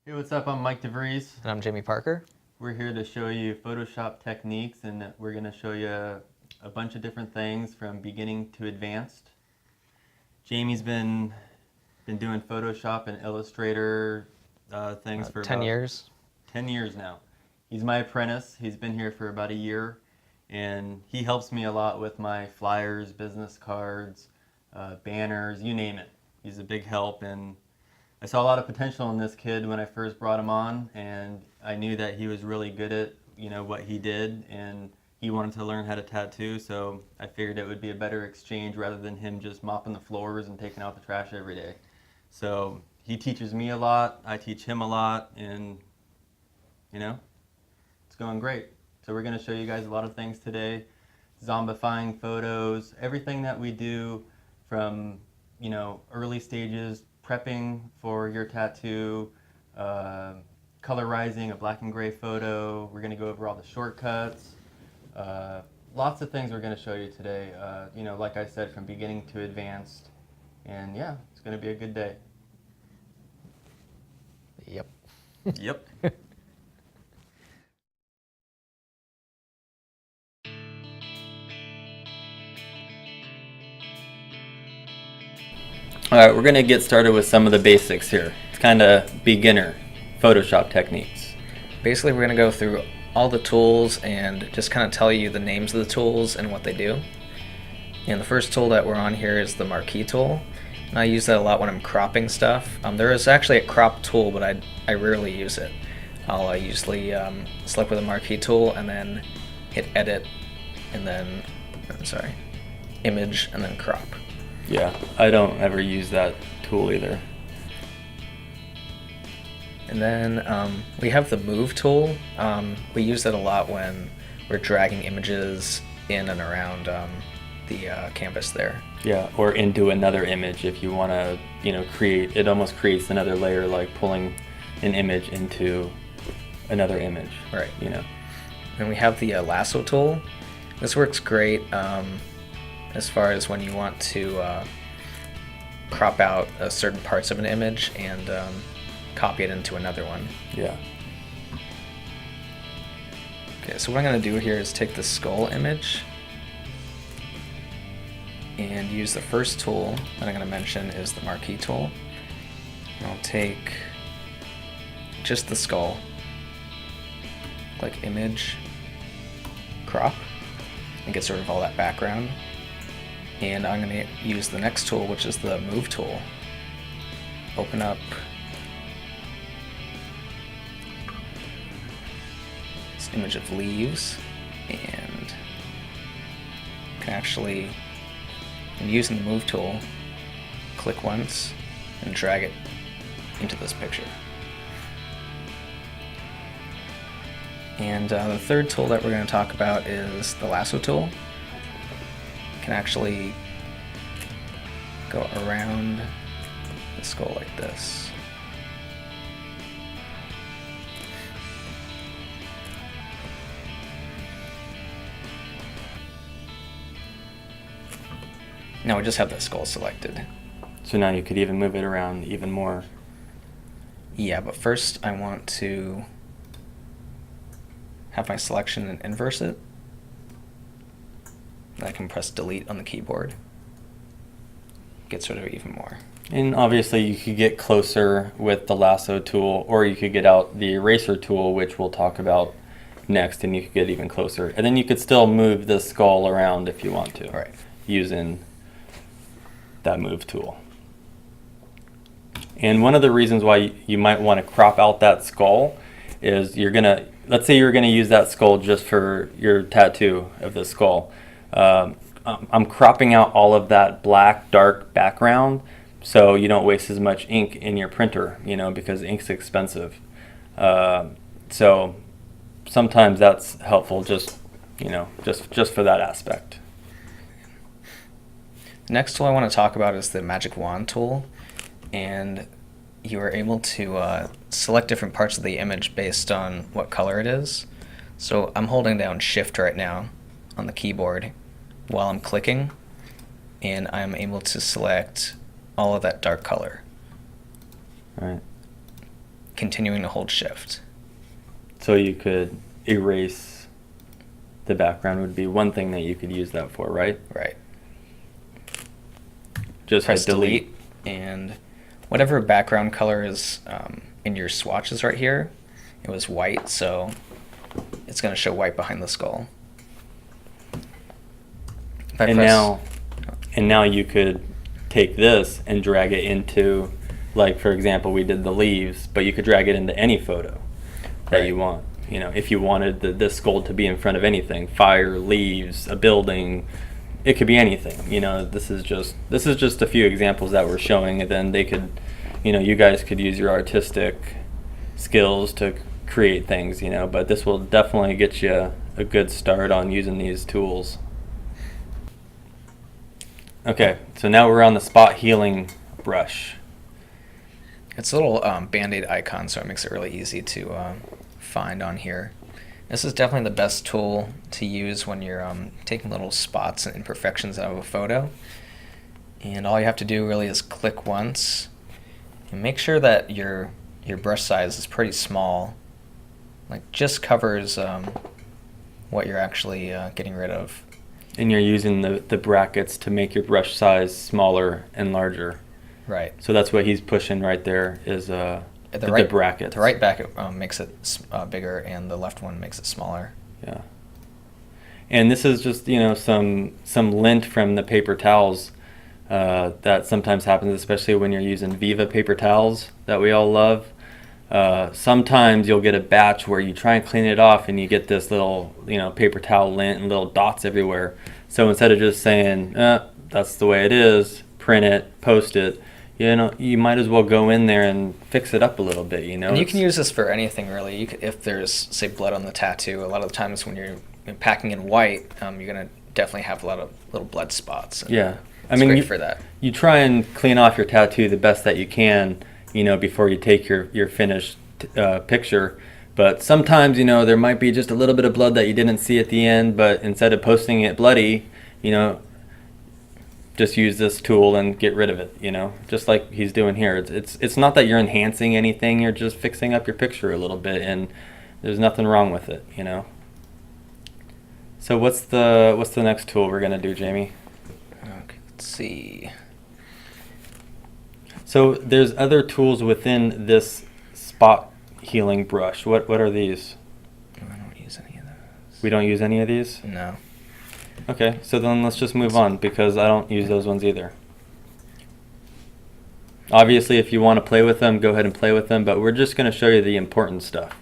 Hey, what's up? I'm Mike DeVries. And I'm Jamie Parker. We're here to show you Photoshop techniques, and we're going to show you a bunch of different things from beginning to advanced. Jamie's been doing Photoshop and Illustrator things for 10 about years. 10 years now. He's my apprentice. He's been here for about a year, and he helps me a lot with my flyers, business cards, banners, you name it. He's a big help, and I saw a lot of potential in this kid when I first brought him on, and I knew that he was really good at what he did, and he wanted to learn how to tattoo. So I figured it would be a better exchange rather than him just mopping the floors and taking out the trash every day. So he teaches me a lot, I teach him a lot, and you know it's going great. So we're going to show you guys a lot of things today: zombifying photos, everything that we do from early stages, prepping for your tattoo, colorizing a black and gray photo. We're going to go over all the shortcuts. Lots of things we're going to show you today. Like I said, from beginning to advanced. And yeah, it's going to be a good day. Yep. Yep. All right, we're going to get started with some of the basics here. It's kind of beginner Photoshop techniques. Basically, we're going to go through all the tools and just kind of tell you the names of the tools and what they do. And the first tool that we're on here is the marquee tool. And I use that a lot when I'm cropping stuff. There is actually a crop tool, but I rarely use it. I'll usually select with the marquee tool and then hit edit and then, image and then crop. Yeah, I don't ever use that tool either. And then we have the move tool. We use that a lot when we're dragging images in and around the canvas there. Yeah, or into another image if you want to, create, it almost creates another layer, like pulling an image into another image. Right. Then we have the lasso tool. This works great as far as when you want to crop out certain parts of an image and copy it into another one. Yeah. Okay, so what I'm going to do here is take the skull image and use the first tool that I'm going to mention is the marquee tool. And I'll take just the skull, click image, crop, and get sort of all that background. And I'm going to use the next tool, which is the move tool. Open up this image of leaves, and can actually, and using the move tool, click once and drag it into this picture. And the third tool that we're going to talk about is the lasso tool. Can actually go around the skull like this. Now we just have the skull selected. So now you could even move it around even more. Yeah, but first I want to have my selection and inverse it. I can press delete on the keyboard. Get sort of even more. And obviously you could get closer with the lasso tool, or you could get out the eraser tool, which we'll talk about next, and you could get even closer. And then you could still move the skull around if you want to. Right. Using that move tool. And one of the reasons why you might want to crop out that skull is let's say you're gonna use that skull just for your tattoo of the skull. I'm cropping out all of that black, dark background so you don't waste as much ink in your printer, because ink's expensive. So sometimes that's helpful just for that aspect. The next tool I want to talk about is the magic wand tool, and you are able to select different parts of the image based on what color it is. So I'm holding down shift right now on the keyboard while I'm clicking, and I'm able to select all of that dark color. Right. continuing to hold shift. So you could erase the background would be one thing that you could use that for, right? Right. Just Press hit delete. and whatever background color is in your swatches right here, it was white, so it's going to show white behind the skull. If I press- And now you could take this and drag it into, like, for example, we did the leaves, but you could drag it into any photo that Right. you want. You know, if you wanted this skull to be in front of anything, fire, leaves, a building, it could be anything. You know, this is just a few examples that we're showing, and then they could, you know, you guys could use your artistic skills to create things, you know, but this will definitely get you a good start on using these tools. Okay, so now we're on the spot healing brush. It's a little Band-Aid icon, so it makes it really easy to find on here. This is definitely the best tool to use when you're taking little spots and imperfections out of a photo. And all you have to do really is click once and make sure that your brush size is pretty small, like just covers what you're actually getting rid of. And you're using the brackets to make your brush size smaller and larger. Right. So that's what he's pushing right there is the brackets. The right bracket makes it bigger, and the left one makes it smaller. Yeah. And this is just, you know, some lint from the paper towels that sometimes happens, especially when you're using Viva paper towels that we all love. Sometimes you'll get a batch where you try and clean it off and you get this little, you know, paper towel lint and little dots everywhere. So instead of just saying, that's the way it is, print it, post it, you know, you might as well go in there and fix it up a little bit, you know. And you can use this for anything, really. If there's, say, blood on the tattoo, a lot of the times when you're packing in white, you're going to definitely have a lot of little blood spots. Yeah. It's great for that. You try and clean off your tattoo the best that you can, you know, before you take your finished picture. But sometimes, you know, there might be just a little bit of blood that you didn't see at the end, but instead of posting it bloody, you know, just use this tool and get rid of it, you know, just like he's doing here. It's not that you're enhancing anything, you're just fixing up your picture a little bit, and there's nothing wrong with it, you know. So what's the next tool we're gonna do, Jamie? Okay, let's see. So there's other tools within this spot healing brush. What are these? I don't use any of those. We don't use any of these? No. Okay, so then let's just move on because I don't use those ones either. Obviously, if you want to play with them, go ahead and play with them, but we're just going to show you the important stuff.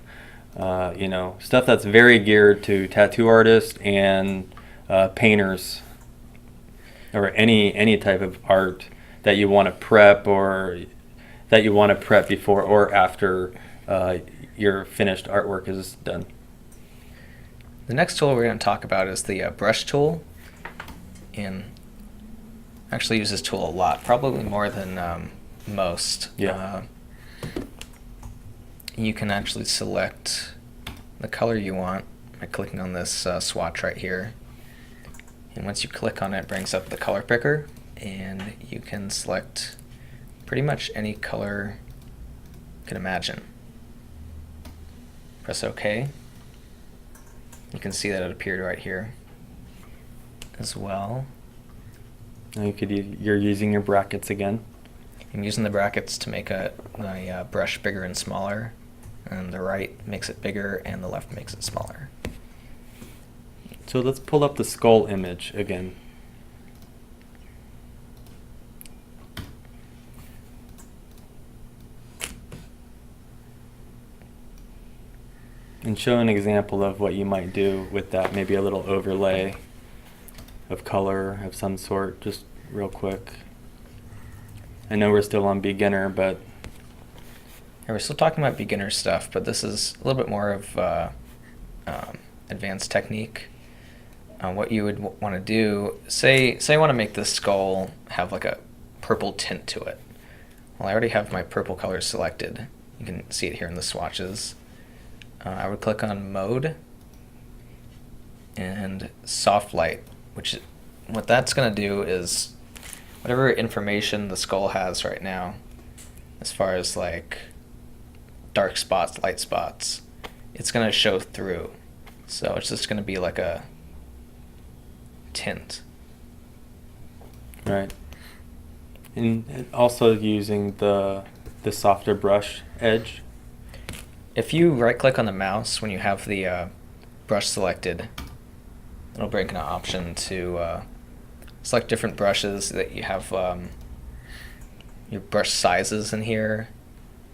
You know, stuff that's very geared to tattoo artists and painters, or any type of art that you want to prep, or that you want to prep before or after your finished artwork is done. The next tool we're going to talk about is the brush tool. And I actually use this tool a lot, probably more than most. Yeah. You can actually select the color you want by clicking on this swatch right here. And once you click on it, it brings up the color picker, and you can select pretty much any color you can imagine. Press OK. You can see that it appeared right here as well. Now you're using your brackets again. I'm using the brackets to make my brush bigger and smaller, and the right makes it bigger and the left makes it smaller. So let's pull up the skull image again. And show an example of what you might do with that, maybe a little overlay of color of some sort, just real quick. I know we're still on beginner, but... Yeah, we're still talking about beginner stuff, but this is a little bit more of advanced technique. What you would want to do, say I want to make this skull have like a purple tint to it. Well, I already have my purple color selected. You can see it here in the swatches. I would click on Mode and Soft Light, which what that's going to do is whatever information the skull has right now, as far as like dark spots, light spots, it's going to show through. So it's just going to be like a tint. Right. And also using the softer brush edge. If you right click on the mouse when you have the brush selected, it'll bring an option to select different brushes that you have your brush sizes in here,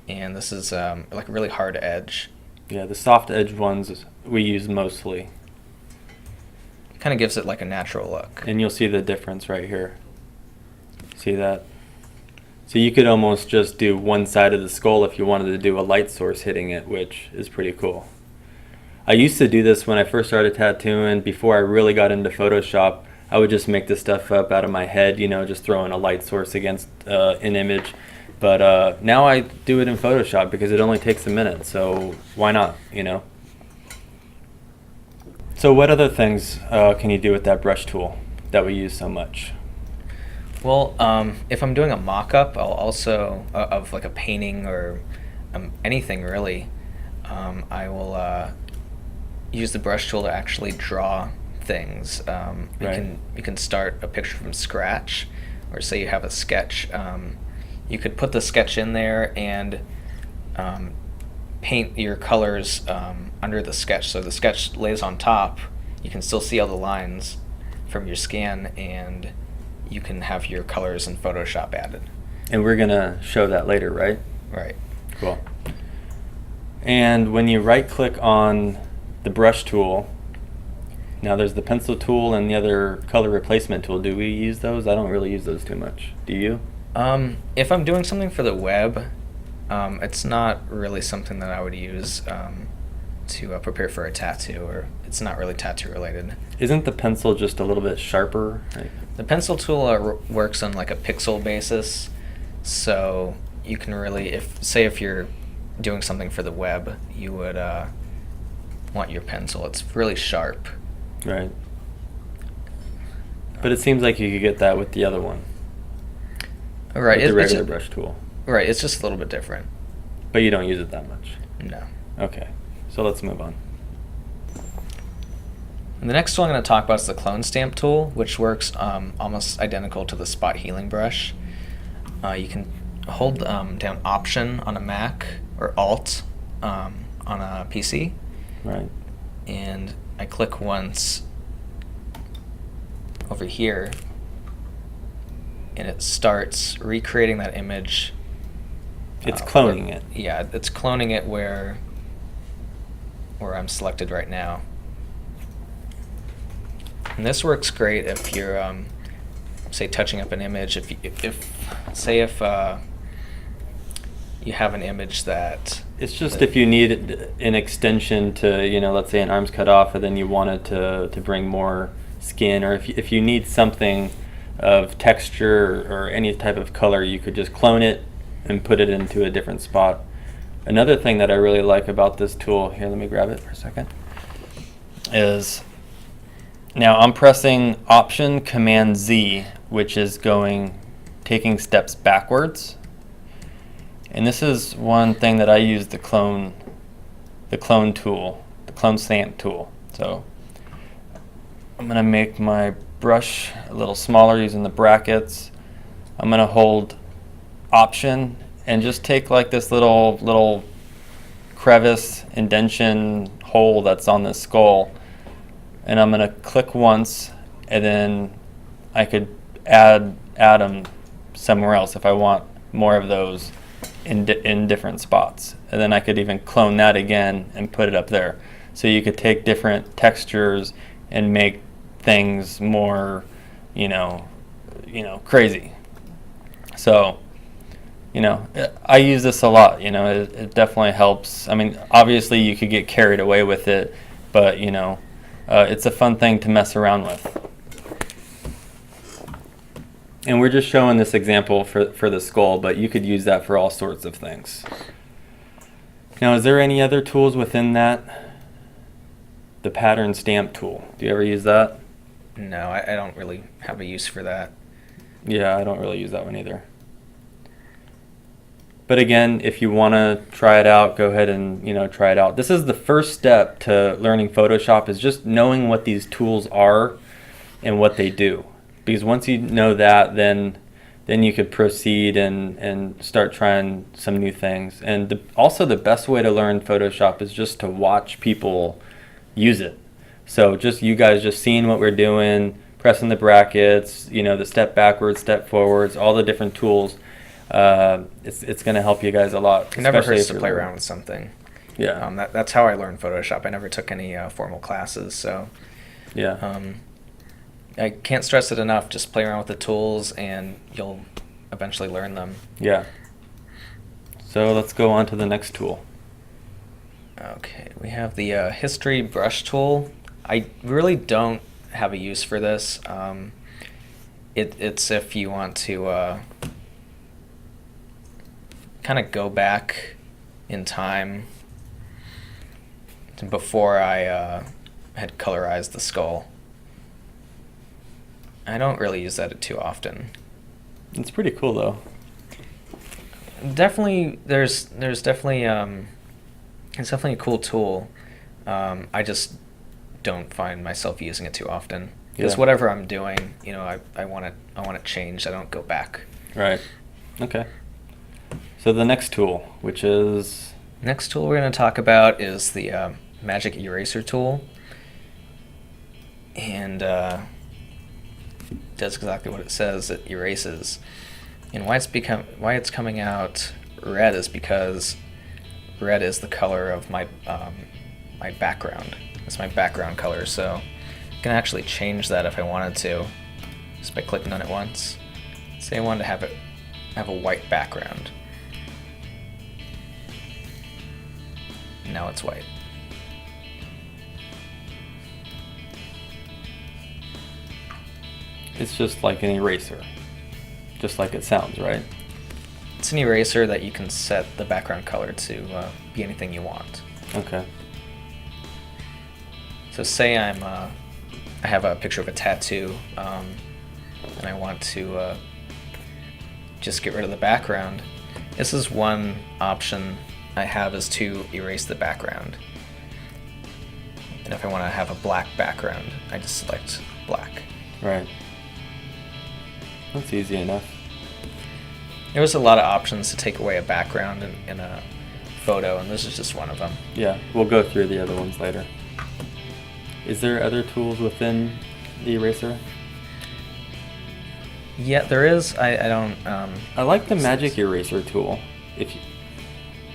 and this is like a really hard edge. Yeah, the soft edge ones we use mostly. Kind of gives it like a natural look. And you'll see the difference right here. See that? So you could almost just do one side of the skull if you wanted to do a light source hitting it, which is pretty cool. I used to do this when I first started tattooing. Before I really got into Photoshop, I would just make this stuff up out of my head, just throwing a light source against an image. But now I do it in Photoshop because it only takes a minute, so why not, So what other things can you do with that brush tool that we use so much? Well, if I'm doing a mock-up, I'll also, of like a painting or anything really, I will use the brush tool to actually draw things. Right. You can start a picture from scratch, or say you have a sketch. You could put the sketch in there and paint your colors under the sketch. So the sketch lays on top. You can still see all the lines from your scan, and you can have your colors in Photoshop added. And we're going to show that later, right? Right. Cool. And when you right click on the brush tool, now there's the pencil tool and the other color replacement tool. Do we use those? I don't really use those too much. Do you? If I'm doing something for the web, it's not really something that I would use to prepare for a tattoo, or it's not really tattoo related. Isn't the pencil just a little bit sharper? Right? The pencil tool works on like a pixel basis, so you can really, if you're doing something for the web, you would want your pencil. It's really sharp. Right. But it seems like you could get that with the other one. Right. With the regular brush tool. Right. It's just a little bit different. But you don't use it that much. No. Okay. So let's move on. And the next tool I'm going to talk about is the clone stamp tool, which works almost identical to the spot healing brush. You can hold down Option on a Mac or Alt on a PC. Right. And I click once over here, and it starts recreating that image. It's cloning it. Yeah, it's cloning it where I'm selected right now. And this works great if you're, say, touching up an image. If you have an image that... It's just if you need an extension to, let's say an arm's cut off, and then you wanted to bring more skin, or if you need something of texture or any type of color, you could just clone it and put it into a different spot. Another thing that I really like about this tool, here, let me grab it for a second, is now I'm pressing Option Command Z, which is taking steps backwards. And this is one thing that I use the clone tool, the clone stamp tool. So I'm going to make my brush a little smaller using the brackets. I'm going to hold Option and just take like this little crevice, indentation hole that's on this skull, and I'm going to click once, and then I could add them somewhere else if I want more of those in different spots. And then I could even clone that again and put it up there. So you could take different textures and make things more, crazy. So, I use this a lot. It definitely helps. I mean, obviously you could get carried away with it, but it's a fun thing to mess around with. And we're just showing this example for the skull, but you could use that for all sorts of things. Now, is there any other tools within that? The pattern stamp tool. Do you ever use that? No, I don't really have a use for that. Yeah, I don't really use that one either. But again, if you want to try it out, go ahead and try it out. This is the first step to learning Photoshop, is just knowing what these tools are and what they do. Because once you know that, then you could proceed and start trying some new things. And also the best way to learn Photoshop is just to watch people use it. So just you guys just seeing what we're doing, pressing the brackets, the step backwards, step forwards, all the different tools. It's going to help you guys a lot. It never hurts to play around with something. Yeah. That's how I learned Photoshop. I never took any formal classes, so Yeah. I can't stress it enough. Just play around with the tools, and you'll eventually learn them. Yeah. So let's go on to the next tool. Okay, we have the history brush tool. I really don't have a use for this. It's if you want to kind of go back in time to before I had colorized the skull. I don't really use that too often. It's pretty cool though. Definitely, there's definitely it's definitely a cool tool. I just don't find myself using it too often because Yeah. whatever I'm doing, I want it changed. I don't go back. Right. Okay. So the next tool, which is Next tool we're going to talk about is the Magic Eraser tool, and does exactly what it says. It erases. And why it's coming out red is because red is the color of my my background. It's my background color, so I can actually change that if I wanted to, just by clicking on it once. Say I wanted to have a white background. Now it's white. it's just like an eraser, just like it sounds, right? It's an eraser that you can set the background color to be anything you want. Okay. So say I have a picture of a tattoo, and I want to just get rid of the background. This is one option I have, is to erase the background. And if I want to have a black background, I just select black. Right. That's easy enough. There's a lot of options to take away a background in a photo, and this is just one of them. Yeah, we'll go through the other ones later. Is there other tools within the eraser? Yeah, there is. I don't. I like the Magic Eraser tool. If you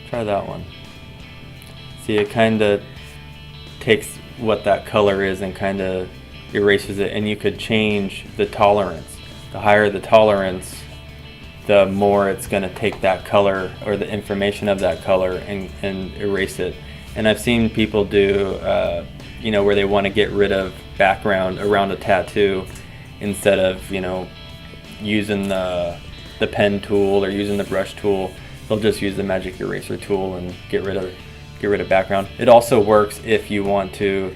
try that one. See, it kind of takes what that color is and kind of erases it, and you could change the tolerance. The higher the tolerance, the more it's going to take that color or the information of that color and erase it. And I've seen people do, where they want to get rid of background around a tattoo instead of, using the pen tool or using the brush tool. They'll just use the Magic Eraser tool and get rid of background. It also works if you want to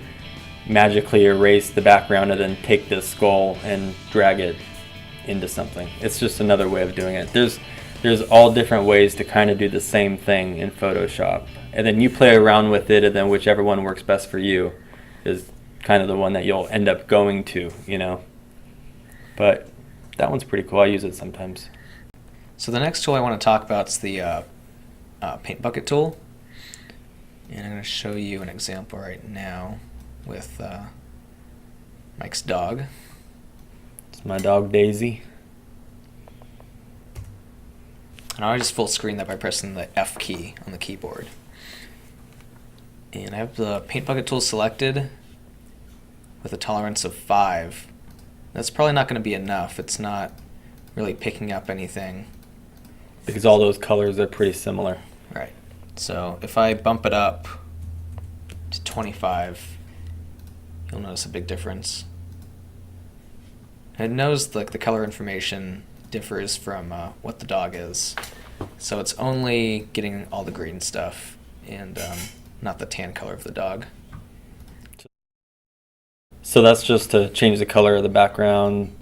magically erase the background and then take the skull and drag it into something. It's just another way of doing it. There's all different ways to kind of do the same thing in Photoshop, and then you play around with it, and then whichever one works best for you is kind of the one that you'll end up going to, But that one's pretty cool. I use it sometimes. So the next tool I want to talk about is the paint bucket tool, and I'm going to show you an example right now with Mike's dog. It's my dog Daisy. And I just full screen that by pressing the F key on the keyboard. And I have the paint bucket tool selected with a tolerance of 5. That's probably not going to be enough. It's not really picking up anything. Because all those colors are pretty similar. Right. So if I bump it up to 25, you'll notice a big difference. And it knows like the color information differs from what the dog is. So it's only getting all the green stuff and not the tan color of the dog. So that's just to change the color of the background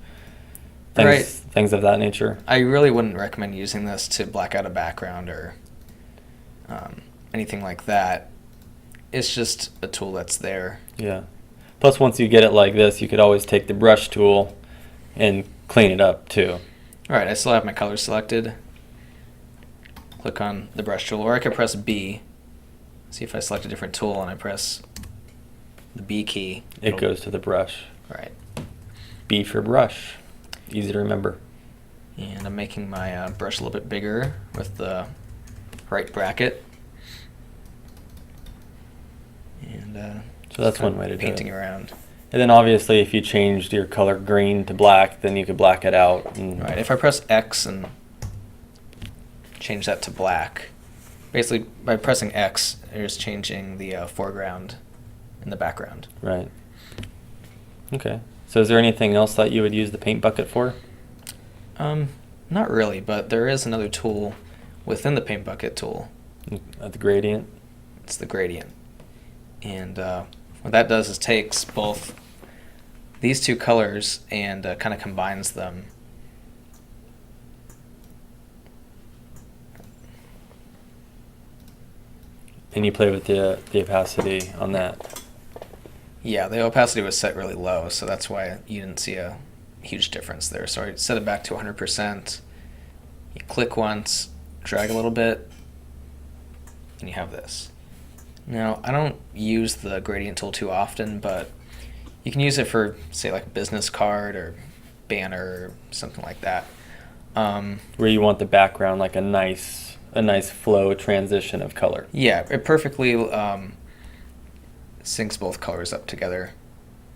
Right. things of that nature. I really wouldn't recommend using this to black out a background or anything like that. It's just a tool that's there. Yeah. Plus, once you get it like this, you could always take the brush tool and clean it up too. All right, I still have my color selected. Click on the brush tool, or I could press B. See if I select a different tool and I press the B key. It goes to the brush. Right. B for brush. Easy to remember. And I'm making my brush a little bit bigger with the right bracket. And So that's one way to do it. painting around. And then obviously, if you changed your color green to black, then you could black it out. And Right. If I press X and change that to black, basically by pressing X, you're just changing the foreground and the background. Right. Okay. So is there anything else that you would use the paint bucket for? Not really, but there is another tool within the paint bucket tool. The gradient? It's the gradient. And what that does is takes both these two colors and kind of combines them. And you play with the opacity on that. Yeah, the opacity was set really low, so that's why you didn't see a huge difference there. So I set it back to 100%. You click once, drag a little bit, and you have this. Now, I don't use the gradient tool too often, but you can use it for, say, like a business card or banner or something like that. Where you want the background like a nice flow transition of color. Yeah, it perfectly syncs both colors up together.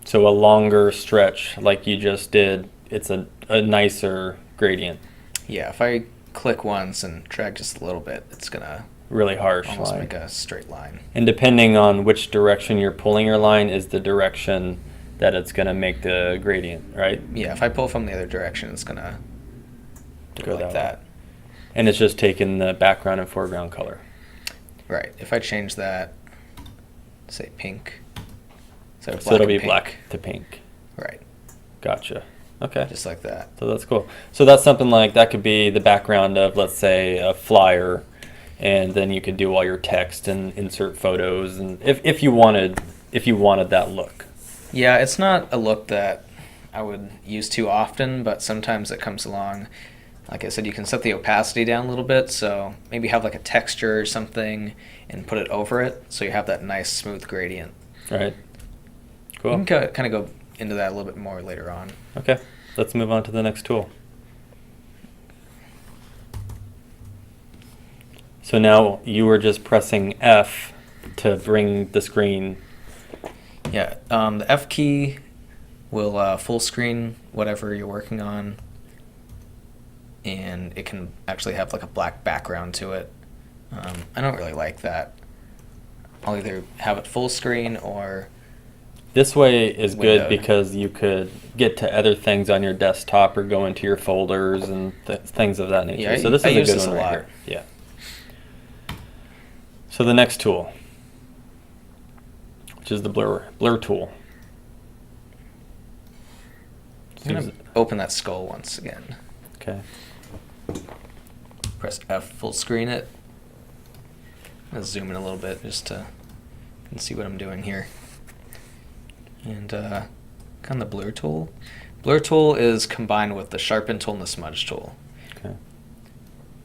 So a longer stretch like you just did, it's a nicer gradient. Yeah, if I click once and drag just a little bit, it's going to Really harsh almost line. make a straight line. And depending on which direction you're pulling your line is the direction that it's going to make the gradient, right? Yeah, if I pull from the other direction, it's going to go like way. that. And it's just taking the background and foreground color. Right. If I change that, say pink. So So it'll be and pink. black to pink. Right. Gotcha. Okay. Just like that. So that's cool. So that's something like that could be the background of, let's say, a flyer, and then you could do all your text and insert photos, and if you wanted that look. Yeah, it's not a look that I would use too often, but sometimes it comes along. Like I said, you can set the opacity down a little bit, so maybe have like a texture or something and put it over it, so you have that nice smooth gradient. Right. Cool. We can kind of go into that a little bit more later on. Okay. Let's move on to the next tool. So now you were just pressing F to bring the screen. Yeah, the F key will full screen whatever you're working on, and it can actually have like a black background to it. I don't really like that. I'll either have it full screen or This way is good Windowed. because you could get to other things on your desktop or go into your folders and things of that nature. Yeah, So this I is a use good this one a right lot. here. Yeah. So the next tool, which is the blur tool. I'm gonna open that skull once again. Okay. Press F, full screen it. I'm gonna zoom in a little bit just to you can see what I'm doing here. And click on the blur tool. Blur tool is combined with the sharpen tool and the smudge tool. Okay.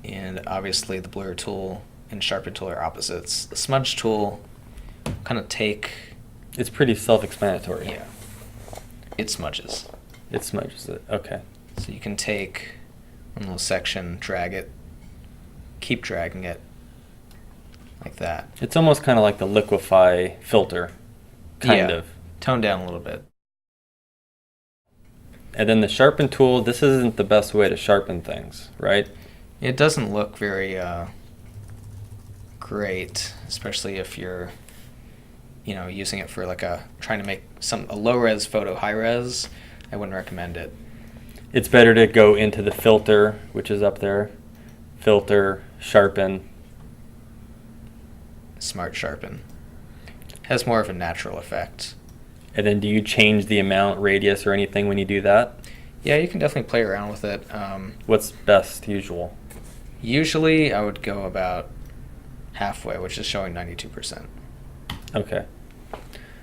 And obviously the blur tool and sharpen tool are opposites. The smudge tool kind of take, It's pretty self-explanatory. yeah, it smudges. It smudges it. Okay. So you can take one little section, drag it, keep dragging it, like that. It's almost kind of like the liquify filter, kind Yeah. of. Tone down a little bit. And then the sharpen tool, this isn't the best way to sharpen things, right? It doesn't look very great, especially if you're, using it for like trying to make a low res photo high res. I wouldn't recommend it. It's better to go into the filter, which is up there. Filter, sharpen. Smart sharpen has more of a natural effect. And then do you change the amount, radius, or anything when you do that? Yeah, you can definitely play around with it. What's best usual? Usually I would go about halfway, which is showing 92%. Okay.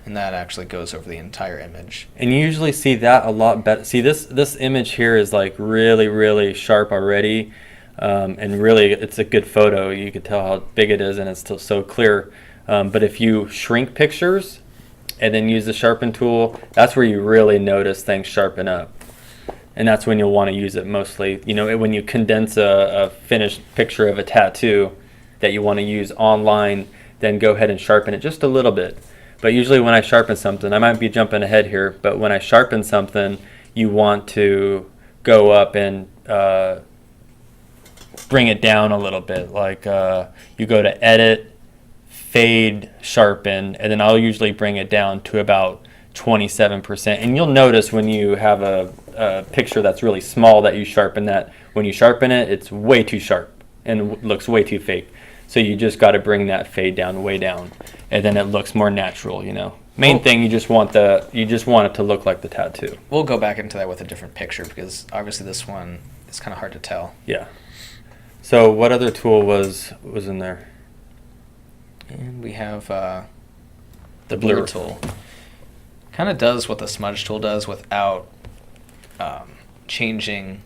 And that actually goes over the entire image. And you usually see that a lot better. See, this image here is like really, really sharp already. And really, it's a good photo. You can tell how big it is, and it's still so clear. But if you shrink pictures and then use the sharpen tool, that's where you really notice things sharpen up. And that's when you'll want to use it mostly. You know, when you condense a finished picture of a tattoo that you want to use online, then go ahead and sharpen it just a little bit. But usually when I sharpen something, I might be jumping ahead here, but when I sharpen something, you want to go up and bring it down a little bit. Like you go to edit, fade, sharpen, and then I'll usually bring it down to about 27%. And you'll notice when you have a picture that's really small that you sharpen that. When you sharpen it, it's way too sharp and looks way too fake. So you just got to bring that fade down, way down, and then it looks more natural. You know, main thing you just want it to look like the tattoo. We'll go back into that with a different picture because obviously this one is kind of hard to tell. Yeah. So what other tool was in there? And we have the blur tool. Kind of does what the smudge tool does without changing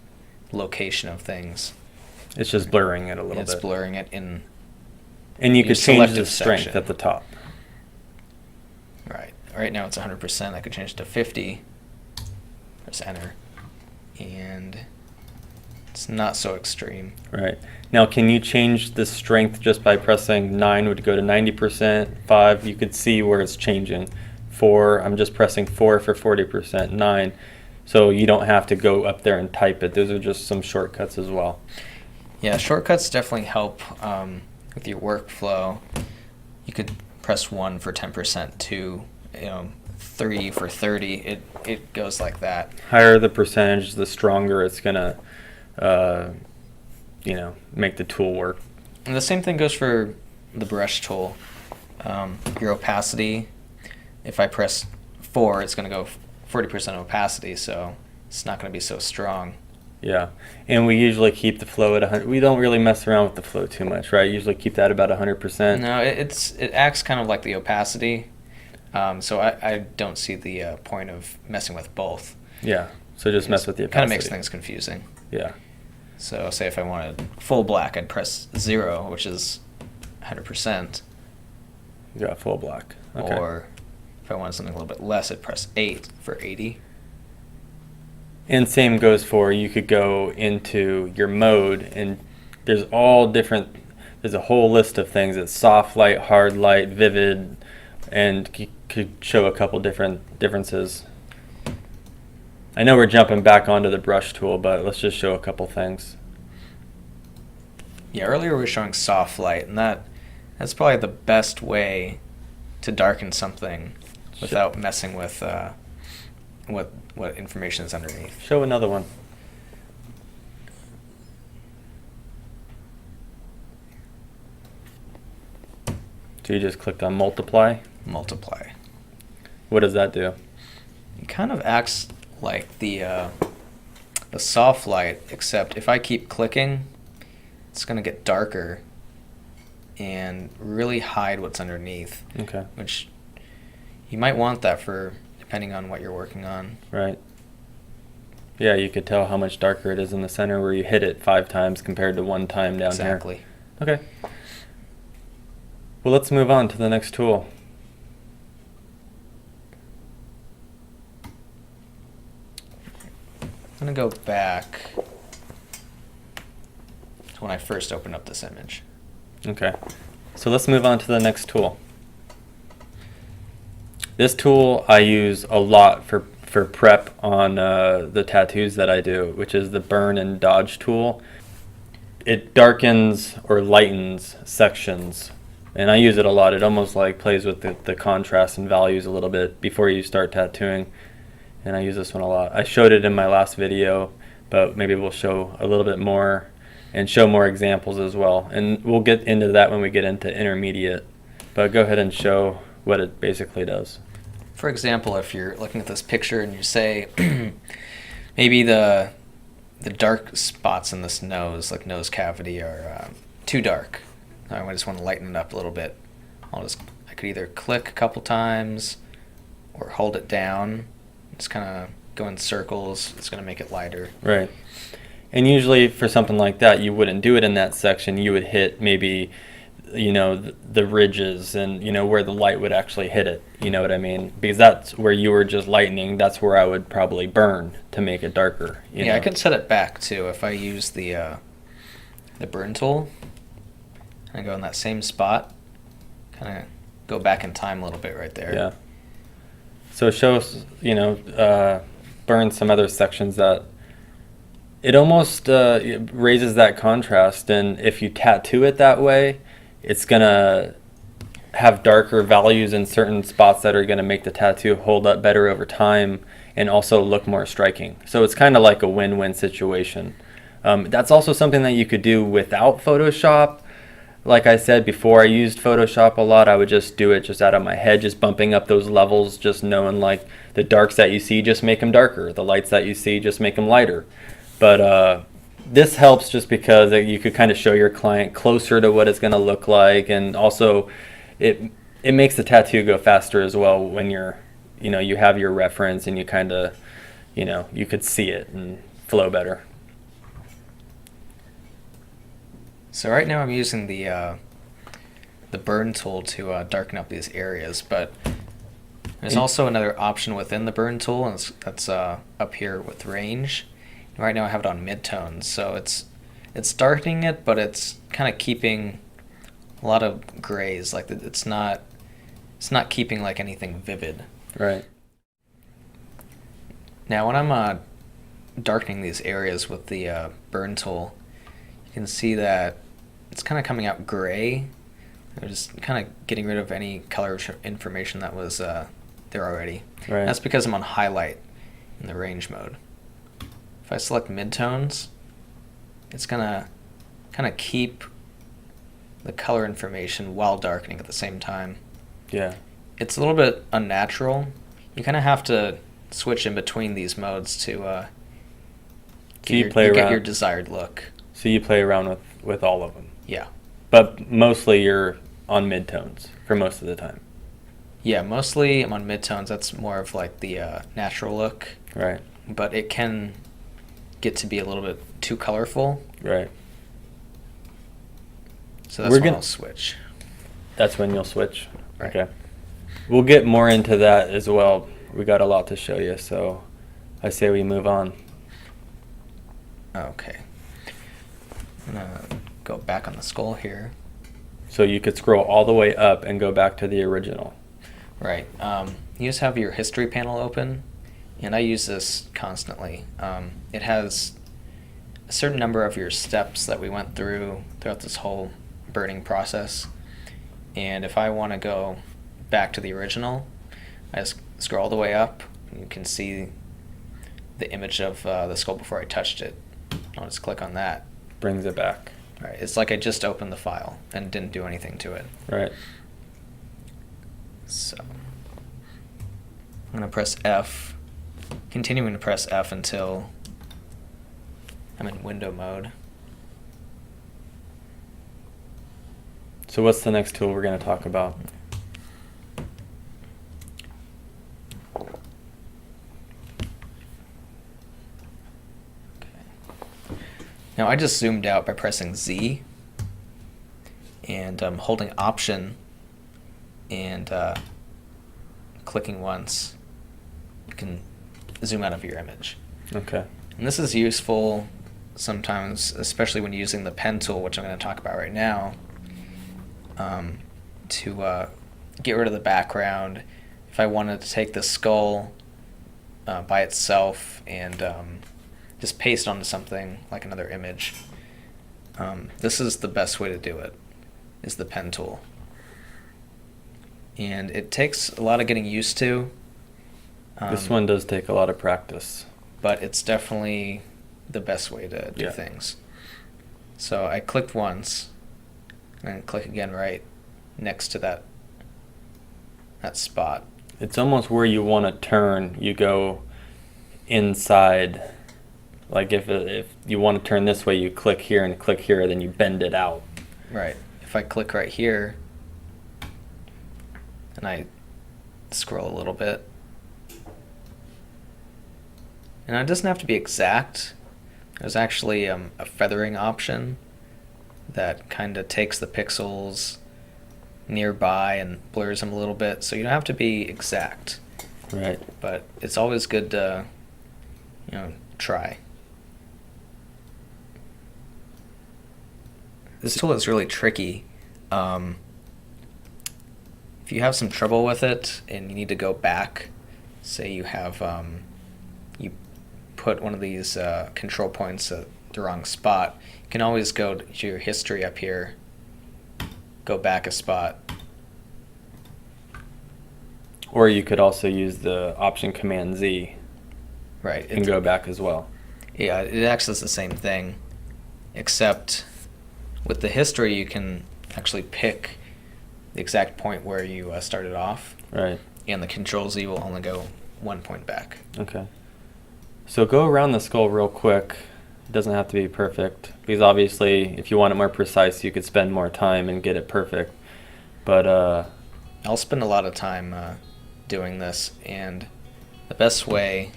location of things. It's just blurring it a little bit. It's blurring it in. And you in could change the selective strength section. at the top. Right. Right now it's 100%. I could change it to 50. Press enter. And it's not so extreme. Right. Now, can you change the strength just by pressing 9 would go to 90%, 5, you could see where it's changing. 4, I'm just pressing 4 for 40%, 9. So you don't have to go up there and type it. Those are just some shortcuts as well. Yeah, shortcuts definitely help with your workflow. You could press 1 for 10%, 2, 3 for 30. It goes like that. Higher the percentage, the stronger it's gonna, make the tool work. And the same thing goes for the brush tool. Your opacity, if I press 4, it's going to go 40% opacity, so it's not going to be so strong. Yeah, and we usually keep the flow at 100. We don't really mess around with the flow too much, right? Usually keep that about 100%. No, it acts kind of like the opacity, so I don't see the point of messing with both. Yeah, so just mess with the opacity. Kind of makes things confusing. Yeah. So say if I wanted full black, I'd press 0, which is 100%. You got full black. Okay. Or if I wanted something a little bit less, I'd press 8 for 80. And same goes for, you could go into your mode, and there's a whole list of things. It's soft light, hard light, vivid, and you could show a couple different differences. I know we're jumping back onto the brush tool, but let's just show a couple things. Yeah, earlier we were showing soft light, and that's probably the best way to darken something without messing with what information is underneath. Show another one. So you just clicked on multiply. Multiply. What does that do? It kind of acts like the soft light, except if I keep clicking, it's going to get darker and really hide what's underneath. Okay. Which you might want that for depending on what you're working on. Right. Yeah, you could tell how much darker it is in the center where you hit it 5 times compared to 1 time down Exactly. here. Okay. Well, let's move on to the next tool. I'm going to go back to when I first opened up this image. Okay. So let's move on to the next tool. This tool I use a lot for prep on the tattoos that I do, which is the burn and dodge tool. It darkens or lightens sections, and I use it a lot. It almost like plays with the contrast and values a little bit before you start tattooing, and I use this one a lot. I showed it in my last video, but maybe we'll show a little bit more and show more examples as well, and we'll get into that when we get into intermediate. But go ahead and show what it basically does. For example, if you're looking at this picture and you say, maybe the dark spots in this nose, like nose cavity, are too dark. I just want to lighten it up a little bit. I could either click a couple times or hold it down. Just kind of go in circles. It's going to make it lighter. Right. And usually for something like that, you wouldn't do it in that section. You would hit maybe, the ridges and, where the light would actually hit it. You know what I mean? Because that's where you were just lightening. That's where I would probably burn to make it darker. Yeah, I could set it back too if I use the burn tool. And go in that same spot. Kind of go back in time a little bit right there. Yeah. So show us, burn some other sections that it almost it raises that contrast. And if you tattoo it that way, it's going to have darker values in certain spots that are going to make the tattoo hold up better over time and also look more striking. So it's kind of like a win-win situation. That's also something that you could do without Photoshop. Like I said before, I used Photoshop a lot. I would just do it just out of my head, just bumping up those levels, just knowing like the darks that you see, just make them darker. The lights that you see, just make them lighter. But this helps just because you could kind of show your client closer to what it's going to look like. And also it makes the tattoo go faster as well when you have your reference and you kind of, you could see it and flow better. So right now I'm using the burn tool to darken up these areas, but there's also another option within the burn tool, and that's up here with range. And right now I have it on midtones, so it's darkening it, but it's kind of keeping a lot of grays. Like it's not keeping like anything vivid. Right. Now when I'm darkening these areas with the burn tool, you can see that it's kind of coming out gray. I'm just kind of getting rid of any color information that was there already. Right. That's because I'm on highlight in the range mode. If I select midtones, it's gonna kind of keep the color information while darkening at the same time. Yeah. It's a little bit unnatural. You kind of have to switch in between these modes to get your desired look. So you play around with all of them. Yeah. But mostly you're on midtones for most of the time. Yeah, mostly I'm on midtones. That's more of like the natural look. Right. But it can get to be a little bit too colorful. Right. So that's when I'll switch. That's when you'll switch? Right. Okay. We'll get more into that as well. We got a lot to show you, so I say we move on. Okay. I'm gonna go back on the skull here. So you could scroll all the way up and go back to the original. Right. You just have your history panel open, and I use this constantly. It has a certain number of your steps that we went throughout this whole burning process. And if I want to go back to the original, I just scroll all the way up, and you can see the image of the skull before I touched it. I'll just click on that. Brings it back. Right. It's like I just opened the file and didn't do anything to it. Right. So I'm going to press F, continuing to press F until I'm in window mode. So what's the next tool we're going to talk about? Now I just zoomed out by pressing Z and holding Option and clicking once. You can zoom out of your image. Okay. And this is useful sometimes, especially when using the pen tool, which I'm going to talk about right now, to get rid of the background. If I wanted to take the skull by itself and just paste onto something like another image. This is the best way to do it, is the pen tool. And it takes a lot of getting used to. This one does take a lot of practice. But it's definitely the best way to do things. So I clicked once, and click again right next to that spot. It's almost where you want to turn. You go inside Like if you want to turn this way, you click here and click here, then you bend it out. Right. If I click right here and I scroll a little bit, and it doesn't have to be exact. There's actually a feathering option that kind of takes the pixels nearby and blurs them a little bit, so you don't have to be exact. Right. But it's always good to, try. This tool is really tricky. If you have some trouble with it and you need to go back, say you have you put one of these control points at the wrong spot, you can always go to your history up here, go back a spot. Or you could also use the option Command Z Right. and go back as well. Yeah, it acts as the same thing, except with the history you can actually pick the exact point where you started off, Right. and the Control Z will only go 1 point back. Okay. So go around the skull real quick. It doesn't have to be perfect, because obviously if you want it more precise, you could spend more time and get it perfect. But I'll spend a lot of time doing this, and the best way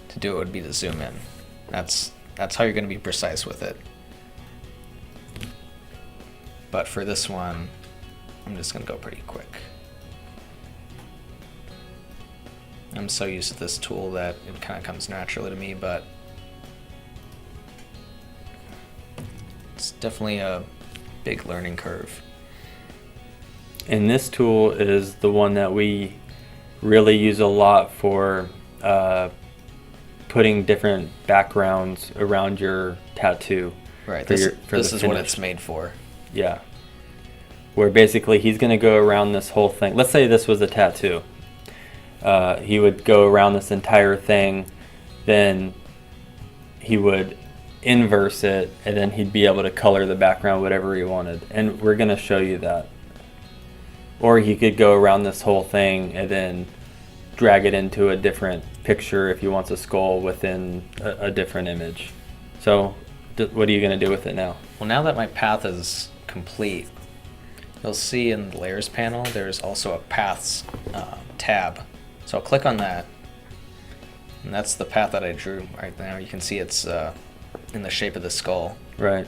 to do it would be to zoom in. That's how you're going to be precise with it. But for this one, I'm just going to go pretty quick. I'm so used to this tool that it kind of comes naturally to me, but it's definitely a big learning curve. and this tool is the one that we really use a lot for putting different backgrounds around your tattoo. Right, For this the is what finish. it's made for. Yeah. Where basically he's going to go around this whole thing. Let's say this was a tattoo. He would go around this entire thing, then he would inverse it, and then he'd be able to color the background whatever he wanted. And we're going to show you that. Or he could go around this whole thing and then drag it into a different picture if he wants a skull within a different image. So what are you going to do with it now? Well, now that my path is complete, you'll see in the layers panel there's also a paths tab. So I'll click on that, and that's the path that I drew right now. You can see it's in the shape of the skull. Right.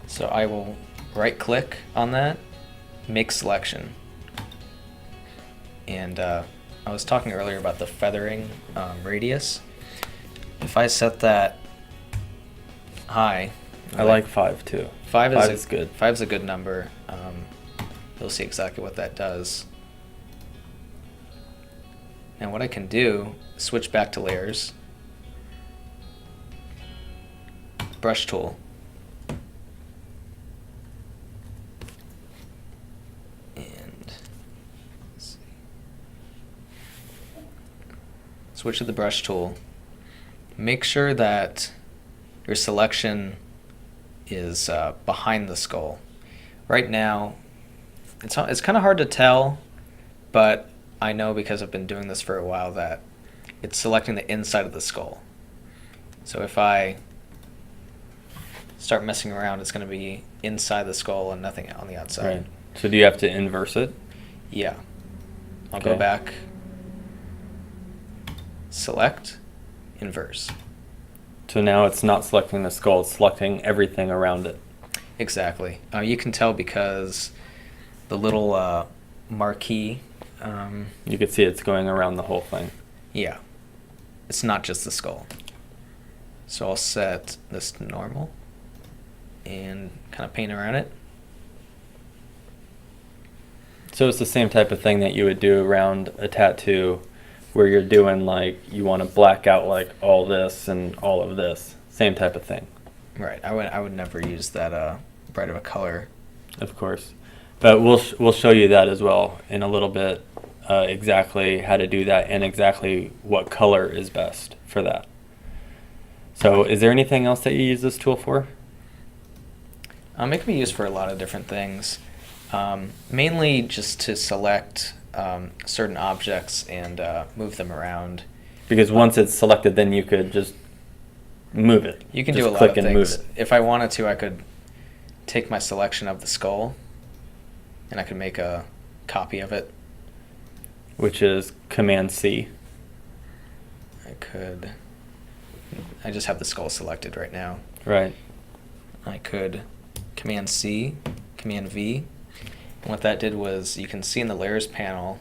So I will right click on that, make selection. And I was talking earlier about the feathering radius. If I set that high, I like 5 too. Five is good. 5's a good number. You'll see exactly what that does. And what I can do, switch back to layers, brush tool, and let's see. Switch to the brush tool. Make sure that your selection is behind the skull. Right now, it's kind of hard to tell, but I know because I've been doing this for a while that it's selecting the inside of the skull. So if I start messing around, it's going to be inside the skull and nothing on the outside. Right. So do you have to inverse it? Yeah. I'll Okay. go back, select, inverse. So now it's not selecting the skull, it's selecting everything around it. Exactly. You can tell because the little marquee, You can see it's going around the whole thing. yeah, it's not just the skull. So I'll set this to normal and kind of paint around it. So it's the same type of thing that you would do around a tattoo where you're doing like, you want to black out like all this and all of this. Same type of thing. Right. I would never use that bright of a color. Of course. But we'll show you that as well in a little bit, exactly how to do that and exactly what color is best for that. So is there anything else that you use this tool for? It can be used for a lot of different things. Mainly just to select certain objects and move them around. Because once it's selected, then you could just move it. You can just do a lot click of and things. move it. If I wanted to, I could take my selection of the skull, and I could make a copy of it. Which is Command C. I just have the skull selected right now. Right. I could Command C, Command V. And what that did was, you can see in the layers panel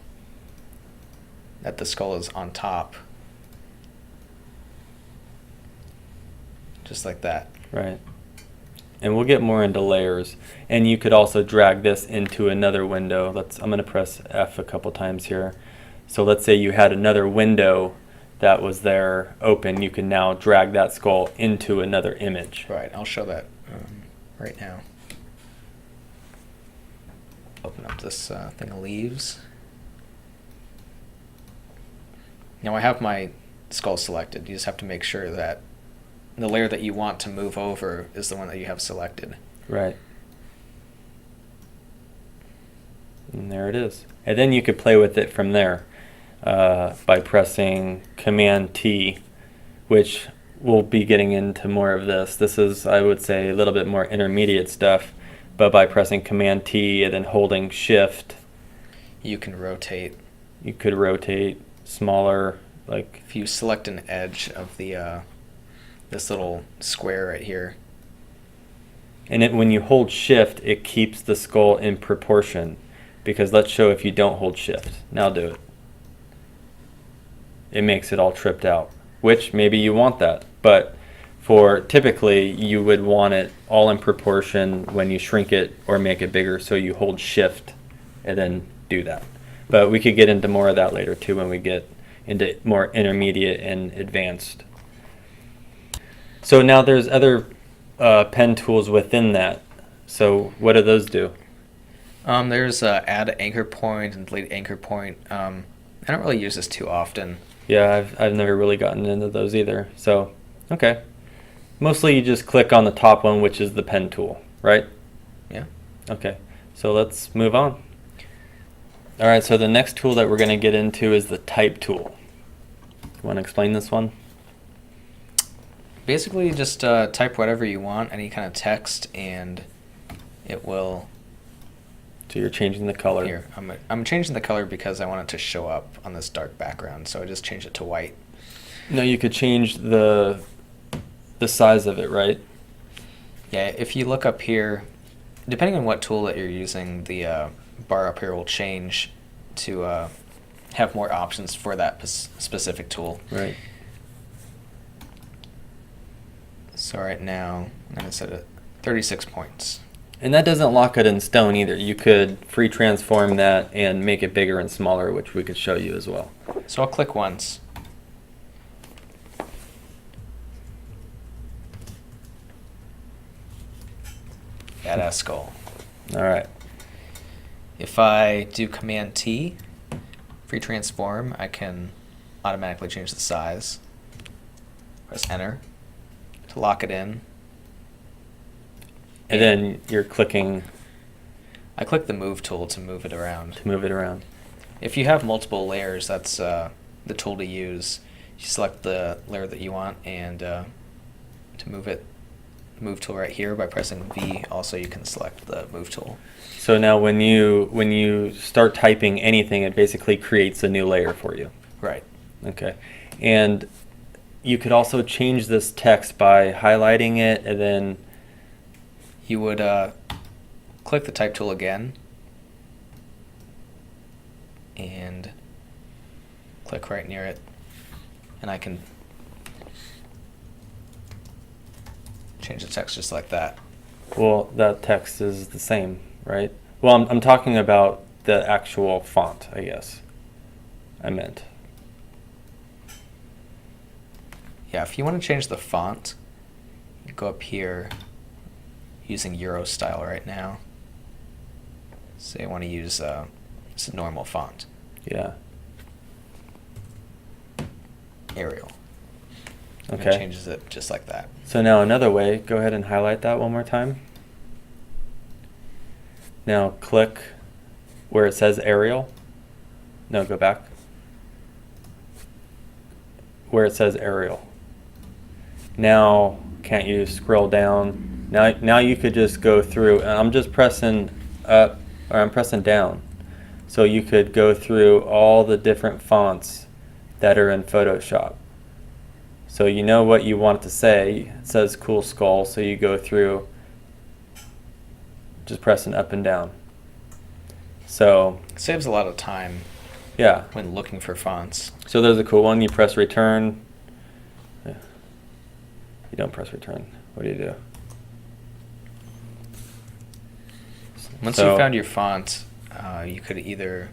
that the skull is on top. Just like that. Right. And we'll get more into layers. And you could also drag this into another window. I'm going to press F a couple times here. So let's say you had another window that was there open. You can now drag that skull into another image. Right, I'll show that right now. Open up this thing of leaves. Now I have my skull selected. You just have to make sure that the layer that you want to move over is the one that you have selected. Right. And there it is. And then you could play with it from there by pressing Command T, which we'll be getting into more of this. This is, I would say, a little bit more intermediate stuff. But by pressing Command T and then holding Shift, You can rotate. you could rotate smaller, like, If you select an edge of the this little square right here, and when you hold Shift, it keeps the skull in proportion. Because let's show if you don't hold Shift. Now do it. It makes it all tripped out, which maybe you want that. But for typically, you would want it all in proportion when you shrink it or make it bigger. So you hold Shift and then do that. But we could get into more of that later too when we get into more intermediate and advanced. So now there's other pen tools within that. So what do those do? there's add anchor point and delete anchor point. I don't really use this too often. Yeah, I've never really gotten into those either. So, okay. Mostly you just click on the top one, which is the pen tool, right? Yeah. Okay. So let's move on. All right, so the next tool that we're going to get into is the type tool. You want to explain this one? Basically, just type whatever you want, any kind of text, and it will. So you're changing the color. Here, I'm changing the color because I want it to show up on this dark background, so I just changed it to white. No, you could change the size of it, right? Yeah, if you look up here, depending on what tool that you're using, the bar up here will change to have more options for that specific tool. Right. So right now, I'm going to set it 36 points. And that doesn't lock it in stone either. You could free transform that and make it bigger and smaller, which we could show you as well. So I'll click once. Badass skull. All right. If I do Command T, free transform, I can automatically change the size. Press Enter to lock it in. And then you're clicking I click the Move tool to move it around. to move it around. If you have multiple layers, that's the tool to use. You select the layer that you want, and to move it, Move tool right here by pressing V. Also, you can select the Move tool. So now when you start typing anything, it basically creates a new layer for you. Right. Okay. And you could also change this text by highlighting it and then You would click the Type tool again and click right near it, and I can change the text just like that. well, that text is the same, right? Well, I'm talking about the actual font, I guess. I meant. Yeah, if you want to change the font, you go up here using Euro style right now. Say I want to use just a normal font, Yeah. Arial. And it Okay. changes it just like that. So now another way, go ahead and highlight that one more time. Now click where it says Arial. No, go back. where it says Arial. Now, can't you scroll down? Now you could just go through, and I'm just pressing up, or I'm pressing down. So you could go through all the different fonts that are in Photoshop. So you know what you want it to say. It says Cool Skull, so you go through just pressing up and down. So It saves a lot of time yeah, when looking for fonts. so there's a cool one. You press return. Yeah. You don't press return. What do you do? Once So- you found your font, you could either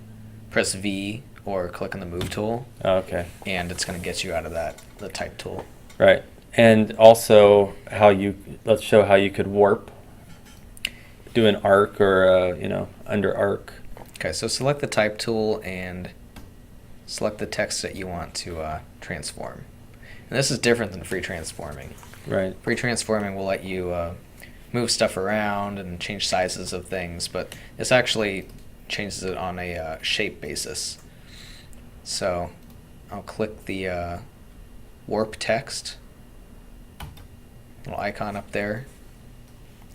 press V or click on the Move tool, Oh, okay. and it's going to get you out of the Type tool. Right. And also let's show how you could warp. Do an arc or, under arc. Okay, so select the Type tool and select the text that you want to transform. And this is different than free transforming. Right. Free transforming will let you move stuff around and change sizes of things, but this actually changes it on a shape basis. So I'll click the warp text, little icon up there,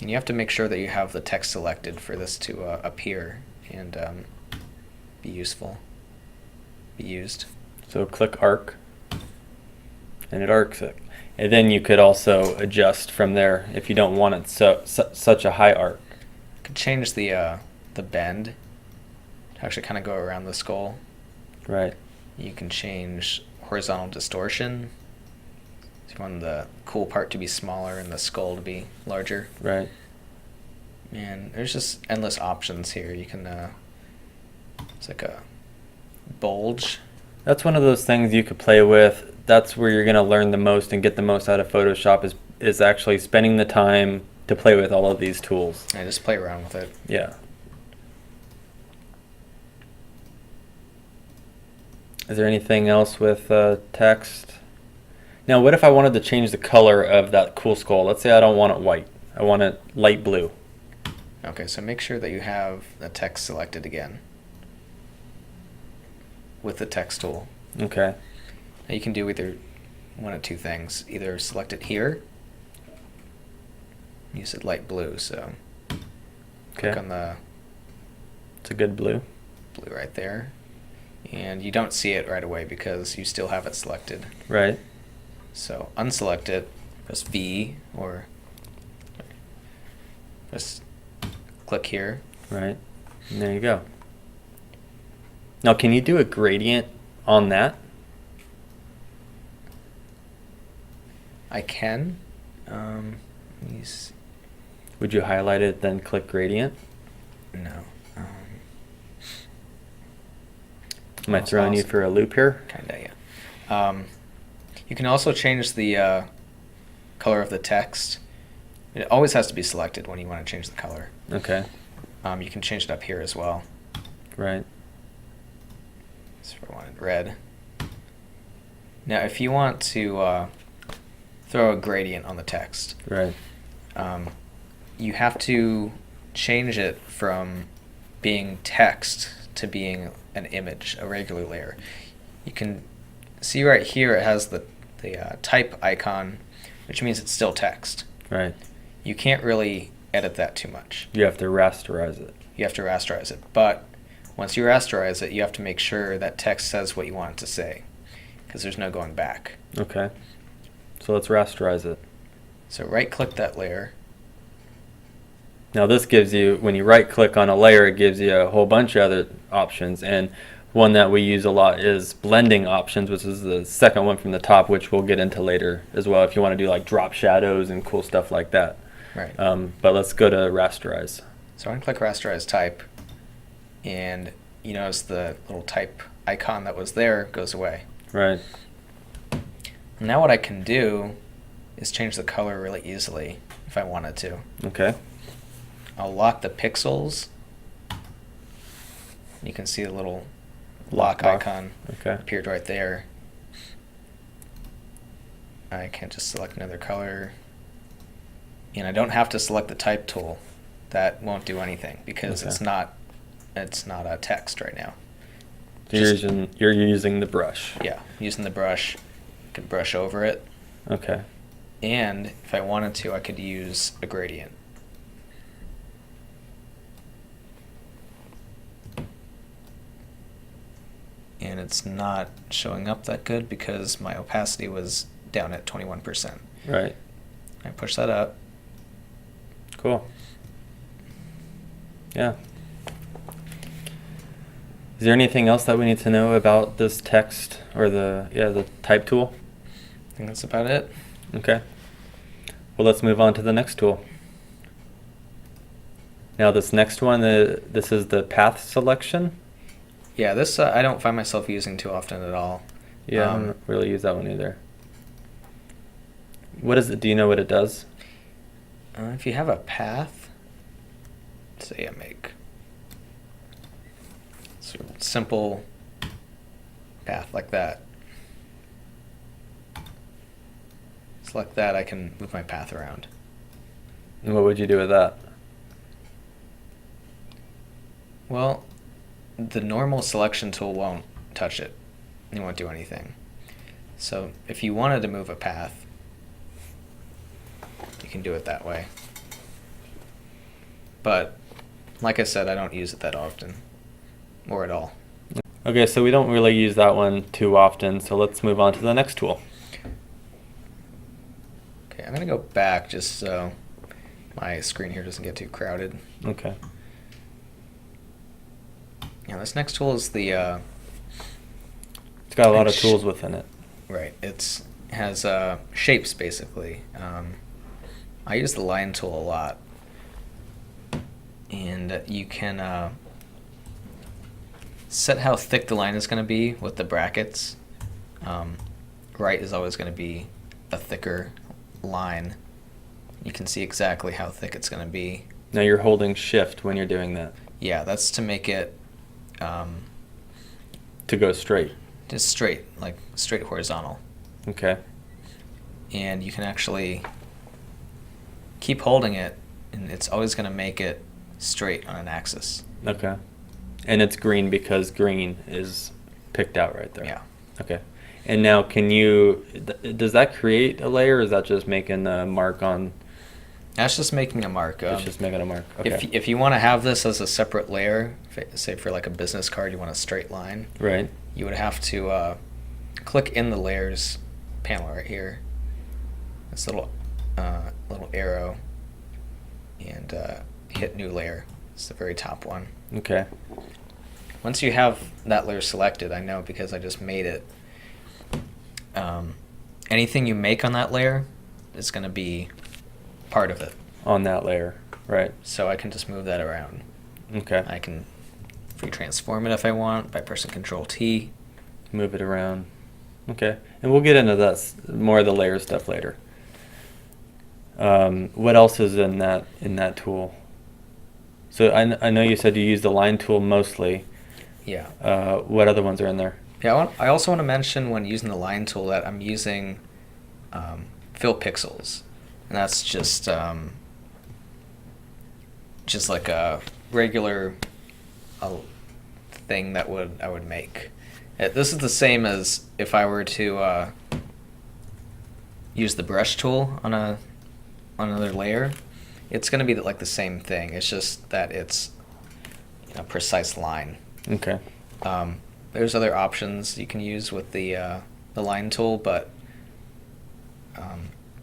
and you have to make sure that you have the text selected for this to appear and be useful, be used. So click arc. And it arcs it. And then you could also adjust from there if you don't want it such a high arc. You could change the bend to actually kind of go around the skull. Right. You can change horizontal distortion. So you want the cool part to be smaller and the skull to be larger. Right. And there's just endless options here. You can, it's like a bulge. That's one of those things you could play with. That's where you're going to learn the most and get the most out of Photoshop is actually spending the time to play with all of these tools. And just play around with it. Yeah. Is there anything else with text? Now, what if I wanted to change the color of that cool skull? Let's say I don't want it white. I want it light blue. Okay, so make sure that you have the text selected again with the text tool. Okay. Now you can do either one of two things. Either select it here, you said light blue, so click Okay. on the It's a good blue. blue right there. And you don't see it right away because you still have it selected. Right. So unselect it, press V, or just click here. Right. And there you go. Now, can you do a gradient on that? I can. Let me see. Would you highlight it, then click gradient? No. Am I throwing you for a loop here? Kinda, yeah. You can also change the color of the text. It always has to be selected when you want to change the color. Okay. You can change it up here as well. Right. So if I wanted red. Now, if you want to throw a gradient on the text, Right. you have to change it from being text to being an image, a regular layer. You can see right here it has the type icon, which means it's still text. Right. You can't really edit that too much. You have to rasterize it. You have to rasterize it. But once you rasterize it, you have to make sure that text says what you want it to say, because there's no going back. Okay. So let's rasterize it. So right-click that layer. Now this gives you, when you right click on a layer, it gives you a whole bunch of other options, and one that we use a lot is blending options, which is the second one from the top, which we'll get into later as well if you want to do like drop shadows and cool stuff like that. Right. But let's go to rasterize. So I'm going to click rasterize type, and you notice the little type icon that was there goes away. Right. Now what I can do is change the color really easily if I wanted to. Okay. I'll lock the pixels. You can see the little lock off. icon Okay. appeared right there. I can just select another color. And I don't have to select the type tool. That won't do anything because Okay. it's not a text right now. You're using the brush. Yeah, using the brush. could brush over it. Okay. And if I wanted to, I could use a gradient. And it's not showing up that good because my opacity was down at 21%. Right. I push that up. Cool. Yeah. Is there anything else that we need to know about this text or the type tool? I think that's about it. Okay. Well, let's move on to the next tool. Now this next one, this is the path selection. Yeah, this I don't find myself using too often at all. Yeah, I don't really use that one either. What is it? Do you know what it does? If you have a path, say I make sort of simple path like that. Select that, I can move my path around. And what would you do with that? Well, the normal selection tool won't touch it. It won't do anything. So if you wanted to move a path, you can do it that way. But like I said, I don't use it that often or at all. Okay, so we don't really use that one too often, so let's move on to the next tool. Okay, I'm going to go back just so my screen here doesn't get too crowded. Okay. Yeah, this next tool is the It's got a lot of tools within it. right. It has shapes basically. I use the line tool a lot, and you can set how thick the line is going to be with the brackets. Right is always going to be a thicker line. You can see exactly how thick it's going to be. Now you're holding shift when you're doing that Yeah, that's to make it to go straight. just straight, like straight horizontal. Okay. And you can actually keep holding it, and it's always going to make it straight on an axis. Okay. And it's green because green is picked out right there. Yeah. Okay. And now does that create a layer, or is that just making a mark on? That's just making a mark. It's just making a mark. Okay. If you want to have this as a separate layer, say for like a business card, you want a straight line, Right. you would have to click in the layers panel right here. This little arrow, and hit new layer. It's the very top one. Okay. Once you have that layer selected, I know because I just made it. Anything you make on that layer is going to be part of it. On that layer. Right. So I can just move that around. Okay. I can free transform it if I want by pressing Control T. Move it around. Okay. And we'll get into more of the layer stuff later. What else is in that tool? So I know you said you use the line tool mostly. Yeah. What other ones are in there? Yeah. I also want to mention when using the line tool that I'm using fill pixels, and that's just like a regular thing that I would make. This is the same as if I were to use the brush tool on another layer. It's going to be like the same thing. It's just that it's a precise line. Okay. There's other options you can use with the line tool, but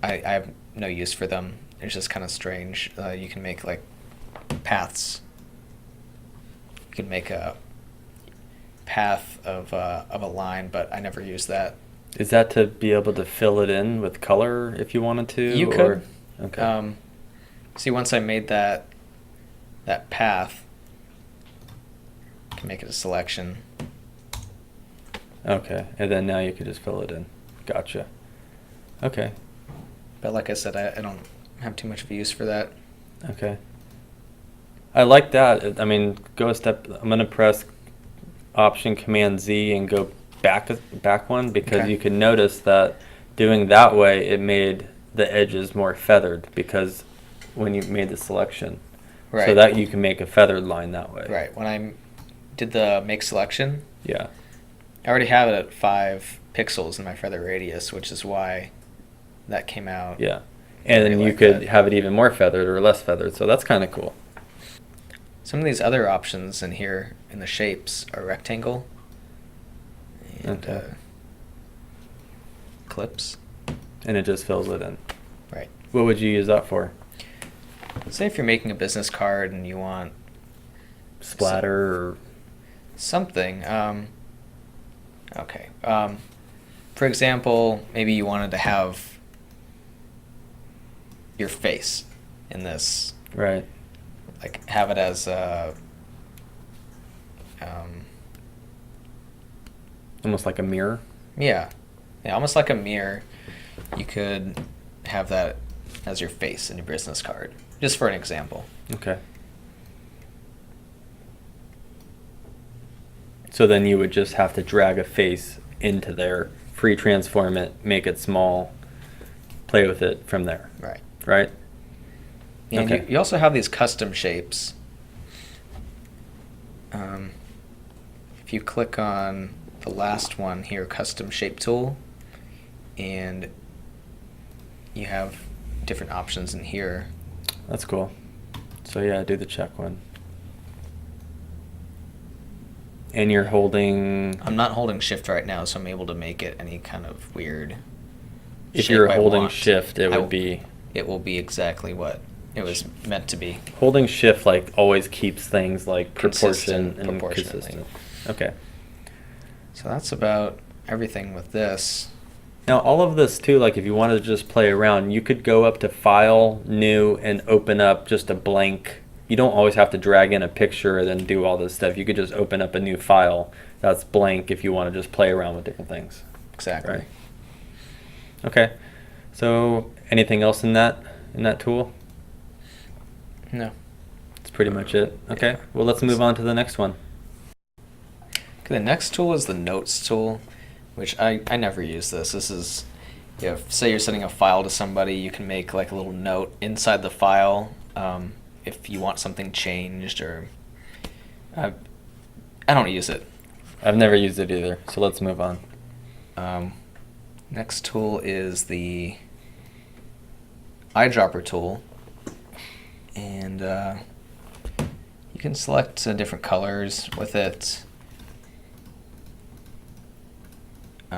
I have no use for them. It's just kind of strange. You can make like paths. You can make a path of a line, but I never use that. Is that to be able to fill it in with color if you wanted to? You could. Okay. See, once I made that path, I can make it a selection. Okay. And then now you could just fill it in. Gotcha. Okay. But like I said, I don't have too much of a use for that. Okay. I like that. I mean, go a step. I'm gonna press Option Command Z and go back one, because Okay. you can notice that doing that way it made the edges more feathered, because when you made the selection, Right. so that you can make a feathered line that way. Right. When I did the make selection, Yeah. I already have it at 5 pixels in my feather radius, which is why that came out. Yeah. And then Really you like could that. have it even more feathered or less feathered. So that's kind of cool. Some of these other options in here in the shapes are rectangle and Okay. clips. And it just fills it in. Right. What would you use that for? Say if you're making a business card and you want Splatter or something. Okay. For example, maybe you wanted to have your face in this, right. like have it as a, Almost like a mirror. yeah, almost like a mirror. You could have that as your face in your business card, just for an example. Okay. So then you would just have to drag a face into there, free transform it, make it small, play with it from there, Right. right? And Okay. you also have these custom shapes. If you click on the last one here, custom shape tool, and you have different options in here. That's cool. So yeah, do the check one. And you're holding, I'm not holding shift right now, so I'm able to make it any kind of weird if shape you're I holding want. shift, it I would be, It will be exactly what it was meant to be. holding shift like always keeps things like proportion Consistent and proportionately. consistent. Okay. So that's about everything with this. Now, all of this too, like if you wanted to just play around, you could go up to File, New, and open up just a blank. You don't always have to drag in a picture and then do all this stuff. You could just open up a new file that's blank if you want to just play around with different things. Exactly. Right. Okay. So, anything else in that tool? No. That's pretty much it. Okay. Yeah. Well, let's move on to the next one. Okay, the next tool is the notes tool, which I never use this. This is, say you're sending a file to somebody, you can make like a little note inside the file if you want something changed, or I don't use it. I've never used it either, so let's move on. Next tool is the eyedropper tool, and you can select different colors with it. You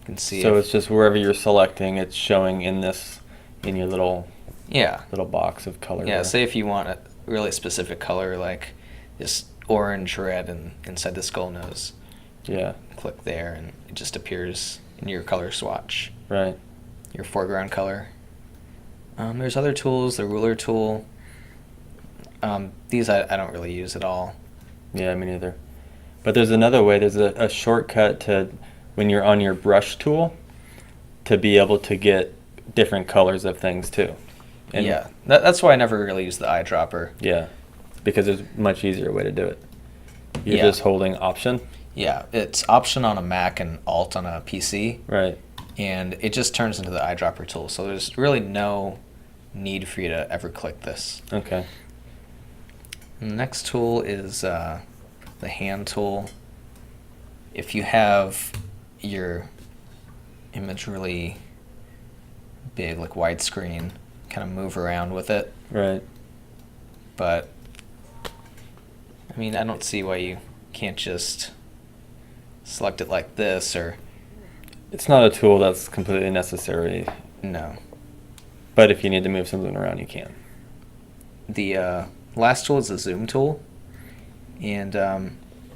can see So if- it's just wherever you're selecting, it's showing in your little yeah. box of color. Yeah, there. say if you want a really specific color, like this orange, red, and inside the skull nose, Yeah. click there, and it just appears in your color swatch, Right. your foreground color. There's other tools, the ruler tool. These I don't really use at all. Yeah, me neither. But there's another way. There's a shortcut to when you're on your brush tool to be able to get different colors of things too. And Yeah, that's why I never really use the eyedropper. Yeah, because there's a much easier way to do it. You're Yeah. just holding Option. Yeah, it's Option on a Mac and Alt on a PC, Right. and it just turns into the eyedropper tool. So there's really no need for you to ever click this. Okay. And the next tool is the hand tool. If you have your image really big, like widescreen, kind of move around with it. Right. But I mean, I don't see why you can't just select it like this, or It's not a tool that's completely necessary, no. but if you need to move something around, you can. The last tool is the zoom tool, and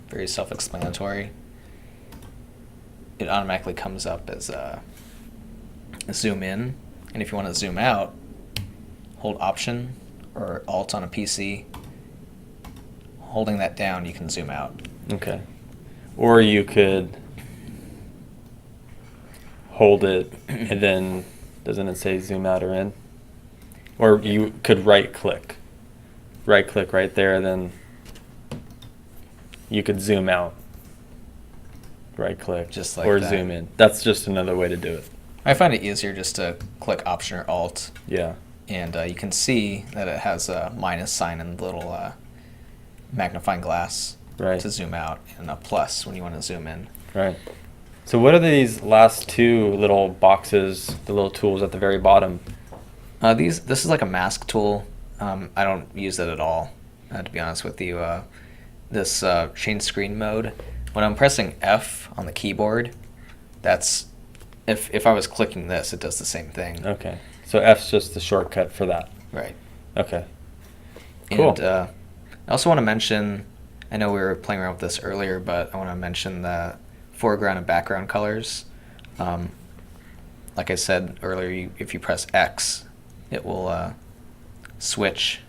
very self-explanatory. It automatically comes up as a zoom in, and if you want to zoom out, hold Option or Alt on a PC. Holding that down, you can zoom out. Okay. Or you could hold it and then, doesn't it say zoom out or in? Or you could right click right there, then you could zoom out. Right click. Just like or that. zoom in. That's just another way to do it. I find it easier just to click Option or Alt, Yeah. and you can see that it has a minus sign and the little magnifying glass Right. to zoom out, and a plus when you want to zoom in. Right. So what are these last two little boxes, the little tools at the very bottom? This is like a mask tool. I don't use it at all, to be honest with you. This change screen mode. When I'm pressing F on the keyboard, that's if I was clicking this, it does the same thing. Okay. So F's just the shortcut for that. Right. Okay. Cool. And I also want to mention, I know we were playing around with this earlier, but I want to mention the foreground and background colors. Like I said earlier, if you press X, it will switch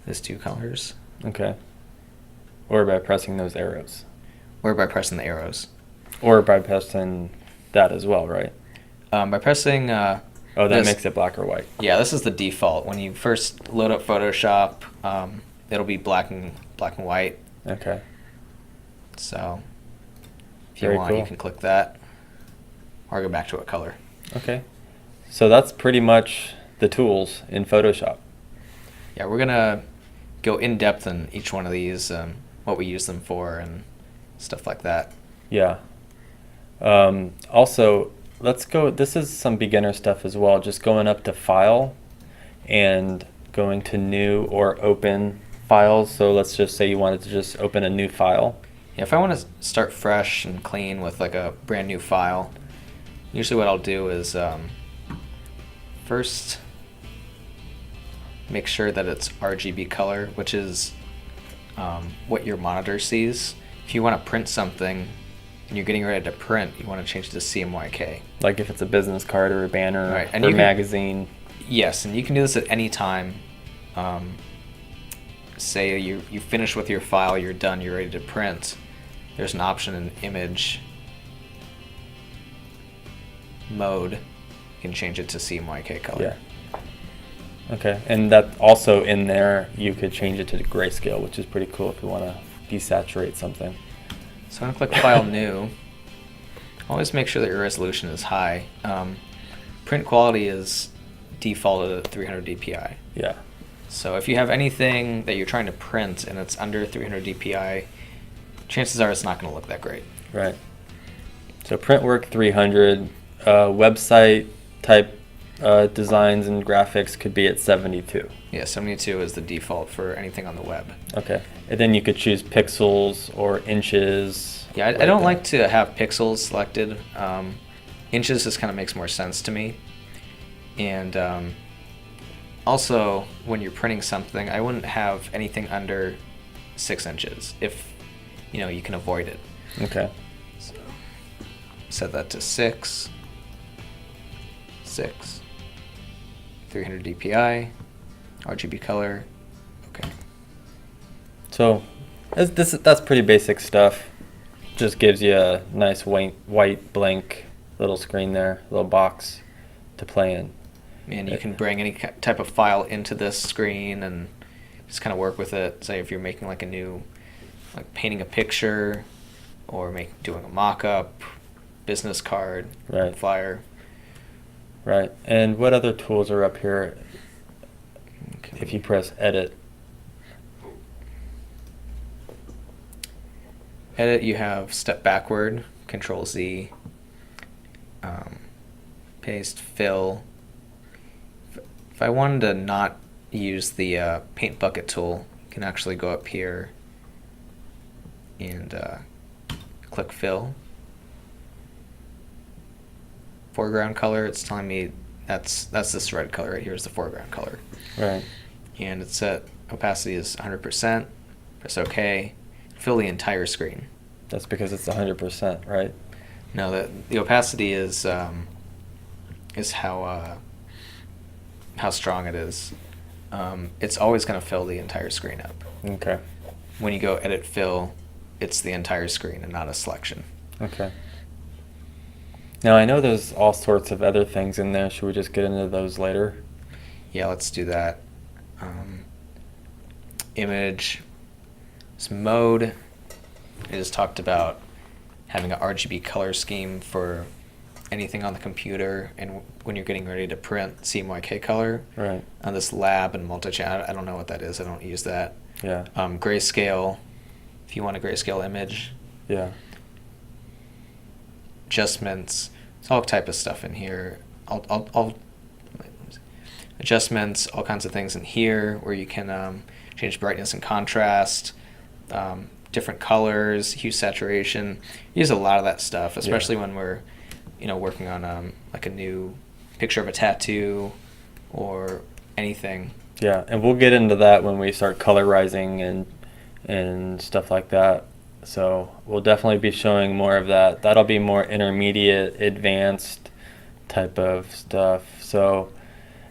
these two colors. Okay. Or by pressing those arrows. Or by pressing the arrows. Or by pressing that as well, right? By pressing... Oh, that this- makes it black or white. Yeah, this is the default. When you first load up Photoshop, it'll be black and white. Okay. So if you Very want, you cool. can click that or go back to a color. Okay. So that's pretty much the tools in Photoshop. Yeah, we're gonna go in depth in each one of these, what we use them for, and stuff like that. Yeah. Also, let's go. This is some beginner stuff as well. Just going up to File and going to New or Open Files. So let's just say you wanted to just open a new file. Yeah, if I want to start fresh and clean with like a brand new file, usually what I'll do is first make sure that it's RGB color, which is what your monitor sees. If you want to print something and you're getting ready to print, you want to change it to CMYK. Like if it's a business card or a banner Right, and or you can- magazine. Yes, and you can do this at any time. Say you finish with your file, you're done, you're ready to print. There's an option in image mode. You can change it to CMYK color. Yeah. Okay, and that also in there you could change it to the grayscale, which is pretty cool if you want to desaturate something. So I'm going to click File New. Always make sure that your resolution is high. Print quality is defaulted at 300 dpi. Yeah. So if you have anything that you're trying to print and it's under 300 dpi, chances are it's not going to look that great. Right. So Printwork 300, website type designs and graphics could be at 72. Yeah, 72 is the default for anything on the web. Okay. And then you could choose pixels or inches. Yeah, I don't like to have pixels selected. Inches just kind of makes more sense to me. And also, when you're printing something, I wouldn't have anything under 6 inches if you can avoid it. Okay. So set that to 6, 300 dpi, RGB color. Okay. So that's pretty basic stuff. Just gives you a nice white blank little screen there, little box to play in. And you can bring any type of file into this screen and just kind of work with it. Say if you're making like a new, like painting a picture, or doing a mock-up, business card, Right. flyer. Right. And what other tools are up here Okay. if you press edit? Edit, you have step backward, Control Z, paste, fill. If I wanted to not use the paint bucket tool, you can actually go up here and click fill. Foreground color, it's telling me that's this red color right here is the foreground color. Right. And it's set, opacity is 100%, press OK, fill the entire screen. That's because it's 100%, right? No, the opacity is how strong it is. It's always going to fill the entire screen up. Okay. When you go edit fill, it's the entire screen and not a selection. Okay. Now I know there's all sorts of other things in there. Should we just get into those later? Yeah, let's do that. Image, this mode. I just talked about having an RGB color scheme for anything on the computer, and when you're getting ready to print, CMYK color. Right. On this lab and multi-channel, I don't know what that is. I don't use that. Yeah. Grayscale, if you want a grayscale image. Yeah. adjustments. There's all type of stuff in here. I'll adjustments, all kinds of things in here where you can change brightness and contrast, different colors, hue, saturation. Use a lot of that stuff, especially when we're, working on like a new picture of a tattoo or anything. Yeah, and we'll get into that when we start colorizing and stuff like that. So we'll definitely be showing more of that. That'll be more intermediate, advanced type of stuff. So,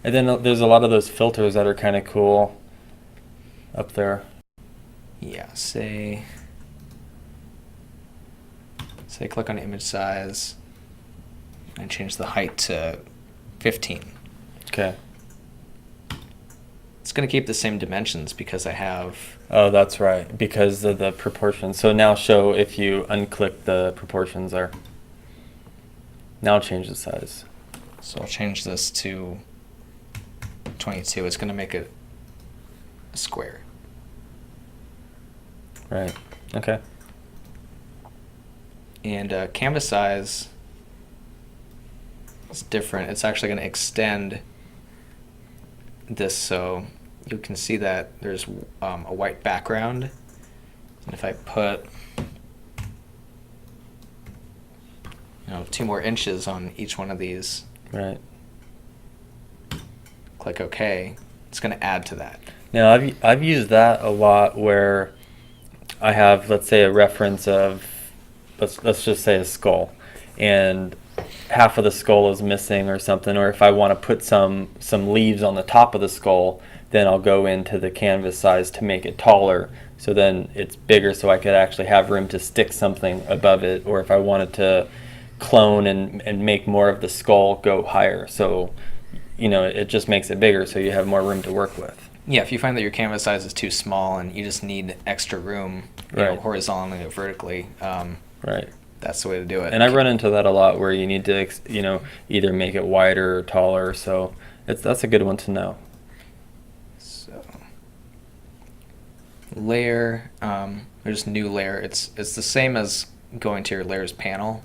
and then there's a lot of those filters that are kind of cool up there. Yeah, say click on image size and change the height to 15. Okay. It's going to keep the same dimensions because I have... Oh, that's right, because of the proportions. So now show if you unclick the proportions there. Now change the size. So I'll change this to 22. It's going to make it a square. Right, okay. And canvas size is different. It's actually going to extend this so you can see that there's a white background. And if I put 2 more inches on each one of these, Right. click OK, it's going to add to that. Now I've used that a lot where I have, let's say, a reference of let's just say a skull, and half of the skull is missing or something, or if I want to put some leaves on the top of the skull, then I'll go into the canvas size to make it taller, so then it's bigger, so I could actually have room to stick something above it, or if I wanted to clone and make more of the skull go higher, so it just makes it bigger, so you have more room to work with. Yeah, if you find that your canvas size is too small and you just need extra room, Right. horizontally or vertically, Right. that's the way to do it. And I run into that a lot where you need to, either make it wider or taller. So that's a good one to know. So, layer, there's new layer. It's the same as going to your layers panel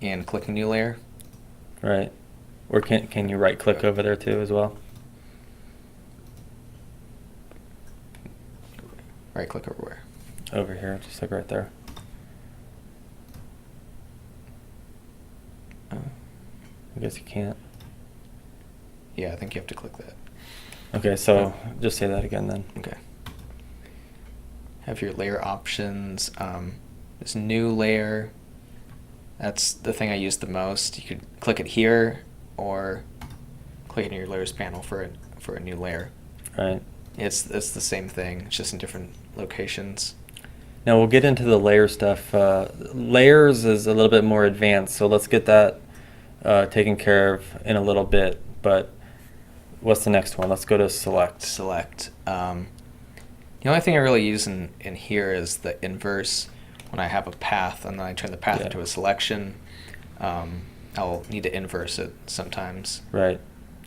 and clicking new layer. Right. Or can you right click over there too as well? Right click over where? Over here, just like right there. I guess you can't. Yeah, I think you have to click that. Okay, so just say that again then. Okay. Have your layer options. This new layer. That's the thing I use the most. You could click it here or click in your layers panel for a new layer. Right. It's the same thing. It's just in different locations. Now we'll get into the layer stuff. Layers is a little bit more advanced, so let's get that taken care of in a little bit. But what's the next one? Let's go to select. Select. The only thing I really use in here is the inverse. When I have a path and then I turn the path into a selection, I'll need to inverse it sometimes. Right.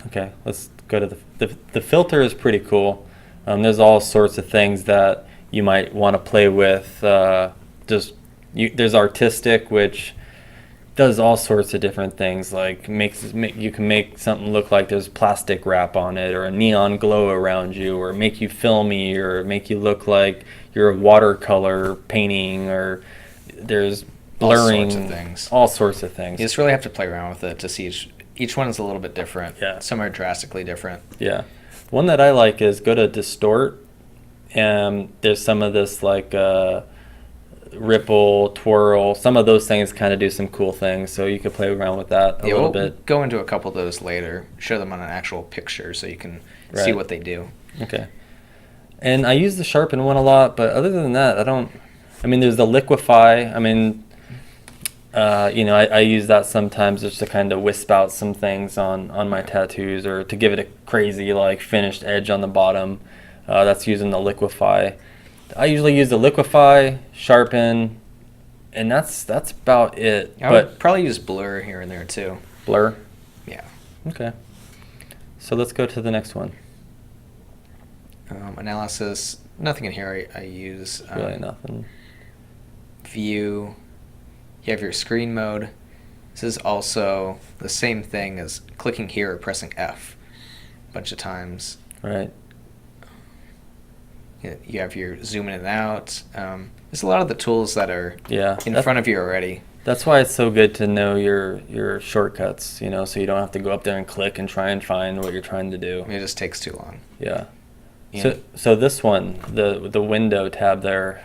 Okay. Let's go to the filter is pretty cool. There's all sorts of things that you might want to play with. There's artistic, which does all sorts of different things. Like you can make something look like there's plastic wrap on it, or a neon glow around you, or make you filmy, or make you look like you're a watercolor painting, or there's blurring. All sorts of things. You just really have to play around with it to see each one is a little bit different. Yeah. Some are drastically different. Yeah. One that I like is go to distort, and there's some of this like ripple, twirl. Some of those things kind of do some cool things, so you could play around with that a little bit. Go into a couple of those later. Show them on an actual picture so you can see what they do. Okay. And I use the sharpen one a lot, but other than that, there's the liquify. I use that sometimes just to kind of wisp out some things on my tattoos, or to give it a crazy like finished edge on the bottom. That's using the liquify. I usually use the liquify, sharpen, and that's about it. I would probably use blur here and there too. Blur? Yeah. Okay. So let's go to the next one. Analysis. Nothing in here I use. Really nothing. View. You have your screen mode. This is also the same thing as clicking here or pressing F a bunch of times. Right. You have your zoom in and out. There's a lot of the tools that are Yeah. in front of you already. That's why it's so good to know your shortcuts, you know, so you don't have to go up there and click and try and find what you're trying to do. I mean, it just takes too long. Yeah. Yeah. So this one, the window tab there,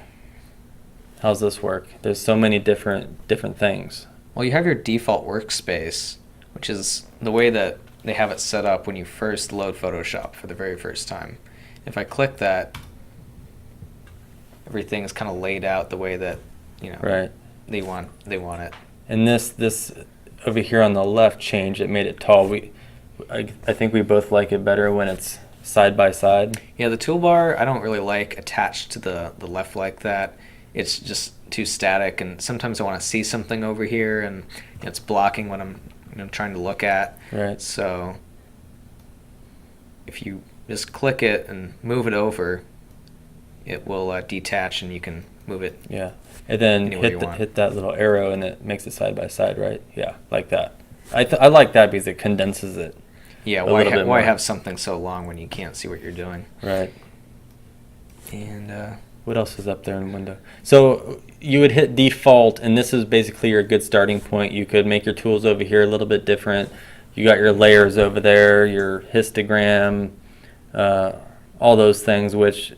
how's this work? There's so many different things. Well, you have your default workspace, which is the way that they have it set up when you first load Photoshop for the very first time. If I click that, everything is kind of laid out the way that, you know, Right. they want it. And this over here on the left changed. It made it tall. I think we both like it better when it's side by side. Yeah, the toolbar I don't really like attached to the left like that. It's just too static, and sometimes I want to see something over here, and it's blocking what I'm trying to look at. Right. So if you just click it and move it over, it will detach, and you can move it. Yeah. And then Anywhere you want. hit that little arrow, and it makes it side by side, right? Yeah, like that. I like that because it condenses it. Yeah, A why little bit why more. have something so long when you can't see what you're doing? Right. And What else is up there in window? So you would hit default, and this is basically your good starting point. You could make your tools over here a little bit different. You got your layers over there, your histogram, all those things, which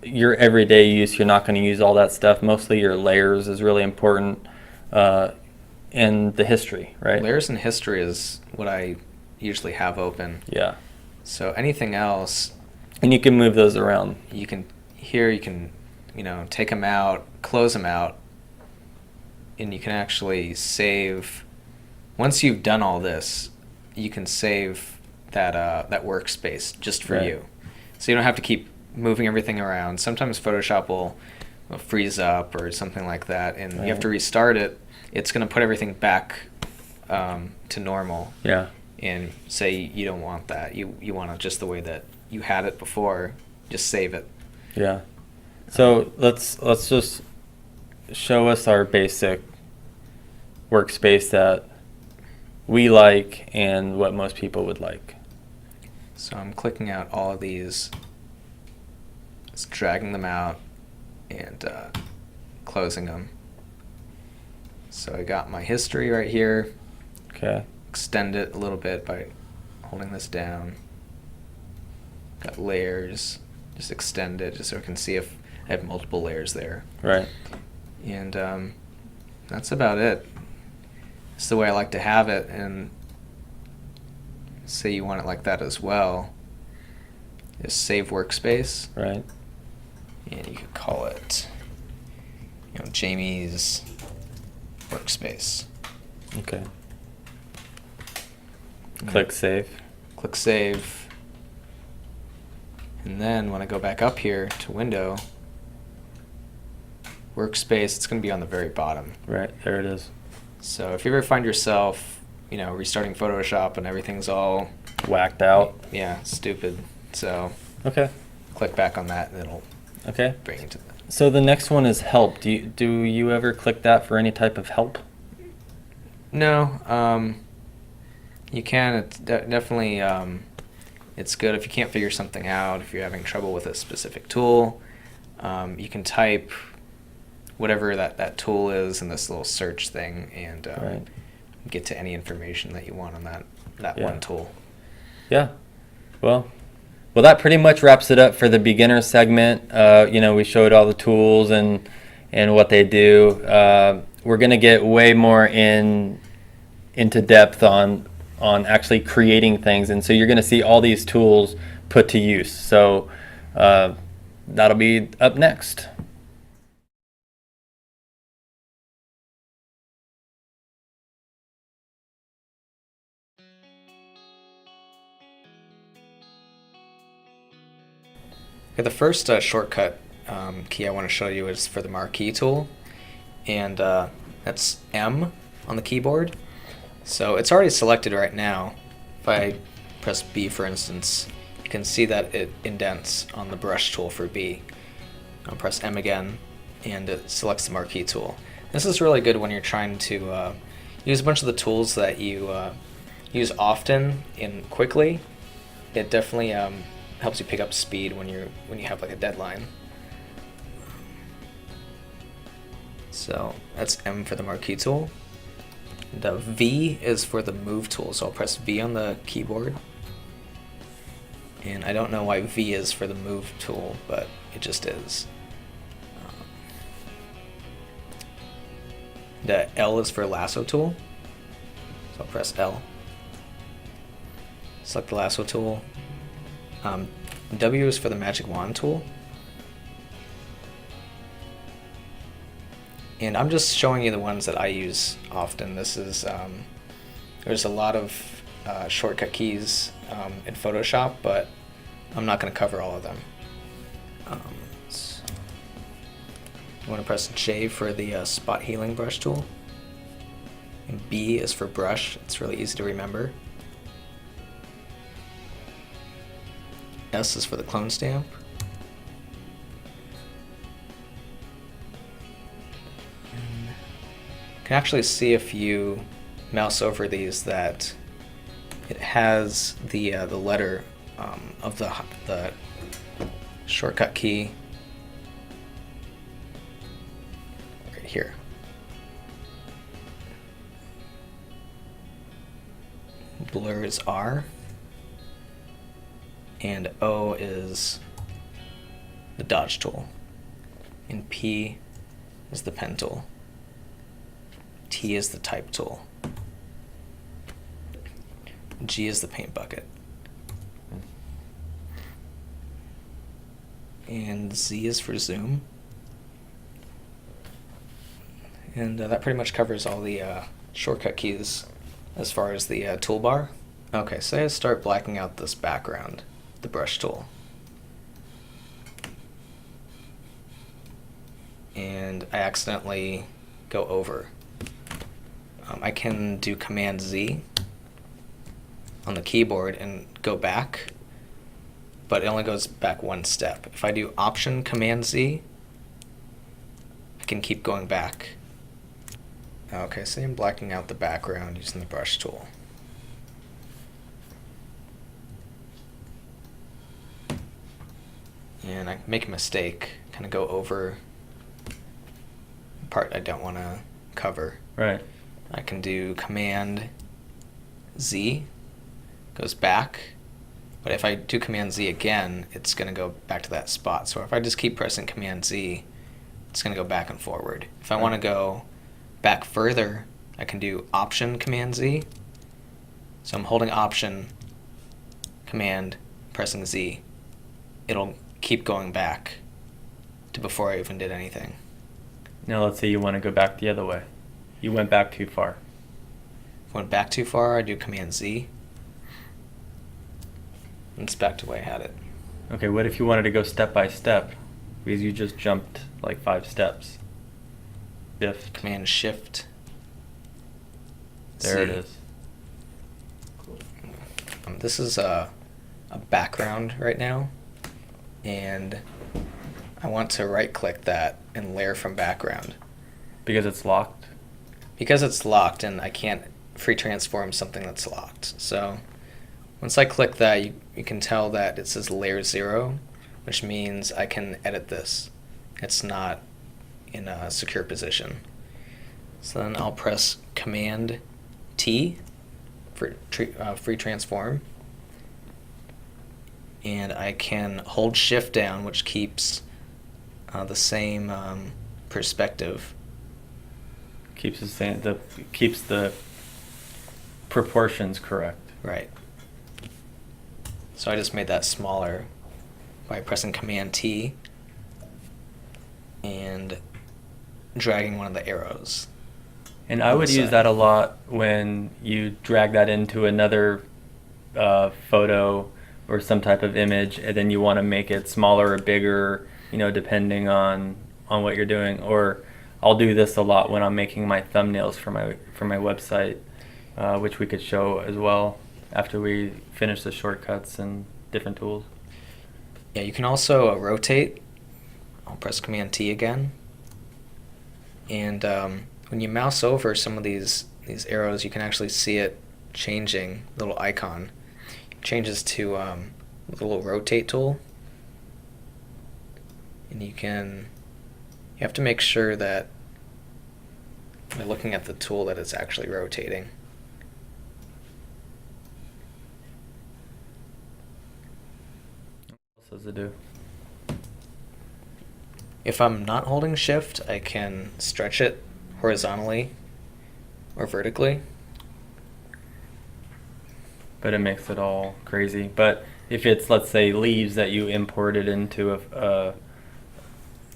your everyday use, you're not going to use all that stuff. Mostly your layers is really important, and the history, right? layers and history is what I usually have open. Yeah. So anything else, And you can move those around. you can take them out, close them out, and you can actually save. Once you've done all this, you can save that workspace just for Right. you. So you don't have to keep moving everything around. Sometimes Photoshop will freeze up or something like that, and you have Right. to restart it. It's going to put everything back to normal, Yeah. and say you don't want that. You want it just the way that you had it before. Just save it. Yeah. So let's just show us our basic workspace that we like and what most people would like. So I'm clicking out all of these, just dragging them out, and closing them. So I got my history right here. Okay. Extend it a little bit by holding this down. Got layers. Just extend it just so I can see if I have multiple layers there. Right. And that's about it. It's the way I like to have it. And say you want it like that as well. Just save workspace. Right. And you could call it, Jamie's workspace. Okay. Click save. Click save. And then when I go back up here to window, workspace, it's going to be on the very bottom. Right. There it is. So if you ever find yourself, restarting Photoshop and everything's all, Whacked out. stupid. So Okay. click back on that and it'll Okay. bring you to the... So the next one is help. Do you ever click that for any type of help? No, you can. It's definitely, it's good if you can't figure something out, if you're having trouble with a specific tool. You can type whatever that tool is in this little search thing and Right. get to any information that you want on that Yeah. one tool. Yeah. Well, that pretty much wraps it up for the beginner segment. We showed all the tools and what they do. We're gonna get way more into depth on actually creating things, and so you're gonna see all these tools put to use. So that'll be up next. Okay, the first shortcut key I want to show you is for the marquee tool, and that's M on the keyboard. So it's already selected right now. If I press B, for instance, you can see that it indents on the brush tool for B. I'll press M again, and it selects the marquee tool. This is really good when you're trying to use a bunch of the tools that you use often and quickly, it definitely helps you pick up speed when you have like a deadline. So that's M for the marquee tool. And V is for the move tool, so I'll press V on the keyboard. And I don't know why V is for the move tool, but it just is. The L is for lasso tool, so I'll press L. Select the lasso tool. W is for the magic wand tool. And I'm just showing you the ones that I use often. This is, there's a lot of shortcut keys in Photoshop, but I'm not going to cover all of them. You want to press J for the spot healing brush tool. And B is for brush. It's really easy to remember. S is for the clone stamp. You can actually see if you mouse over these that it has the letter of the shortcut key right here. Blur is R, and O is the dodge tool, and P is the pen tool. T is the type tool. G is the paint bucket. And Z is for zoom. And that pretty much covers all the shortcut keys as far as the toolbar. Okay, so I start blacking out this background, the brush tool. And I accidentally go over. I can do Command Z on the keyboard and go back, but it only goes back one step. If I do Option Command Z, I can keep going back. Okay, so I'm blacking out the background using the brush tool. And I make a mistake, kind of go over the part I don't want to cover. Right. I can do Command Z, goes back, but if I do Command Z again, it's going to go back to that spot. So if I just keep pressing Command Z, it's going to go back and forward. If I want to go back further, I can do Option Command Z. So I'm holding Option, Command, pressing Z. It'll keep going back to before I even did anything. Now let's say you want to go back the other way. You went back too far. If I went back too far, I do Command Z. And it's back to the way I had it. Okay, what if you wanted to go step by step? Because you just jumped like 5 steps. Shift. Command Shift. There it Z. is. This is a background right now, and I want to right click that and layer from background. Because it's locked? Because it's locked and I can't free transform something that's locked. So once I click that, you can tell that it says layer 0, which means I can edit this. It's not in a secure position. So then I'll press Command T for free transform. And I can hold Shift down, which keeps the same perspective. Keeps keeps the proportions correct. Right. So I just made that smaller by pressing Command T and dragging one of the arrows. And I would use that a lot when you drag that into another photo or some type of image, and then you want to make it smaller or bigger, depending on what you're doing. Or I'll do this a lot when I'm making my thumbnails for my website, which we could show as well after we finish the shortcuts and different tools. Yeah, you can also rotate. I'll press Command T again. And when you mouse over some of these these arrows, you can actually see it changing, little icon. It changes to the little rotate tool. And you have to make sure that by looking at the tool that it's actually rotating. What else does it do? If I'm not holding shift, I can stretch it horizontally or vertically. But it makes it all crazy. But if it's, let's say, leaves that you imported into an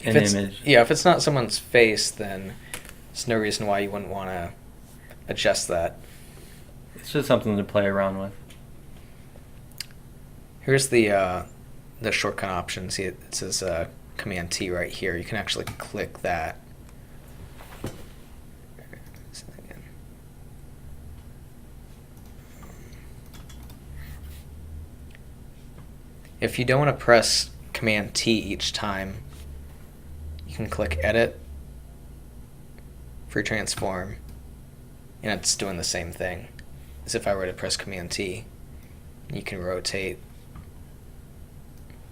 image. Yeah, if it's not someone's face, then there's no reason why you wouldn't want to adjust that. It's just something to play around with. Here's the shortcut option. See, it says Command T right here. You can actually click that. If you don't want to press Command T each time, you can click Edit for Transform, and it's doing the same thing as if I were to press Command T. You can rotate,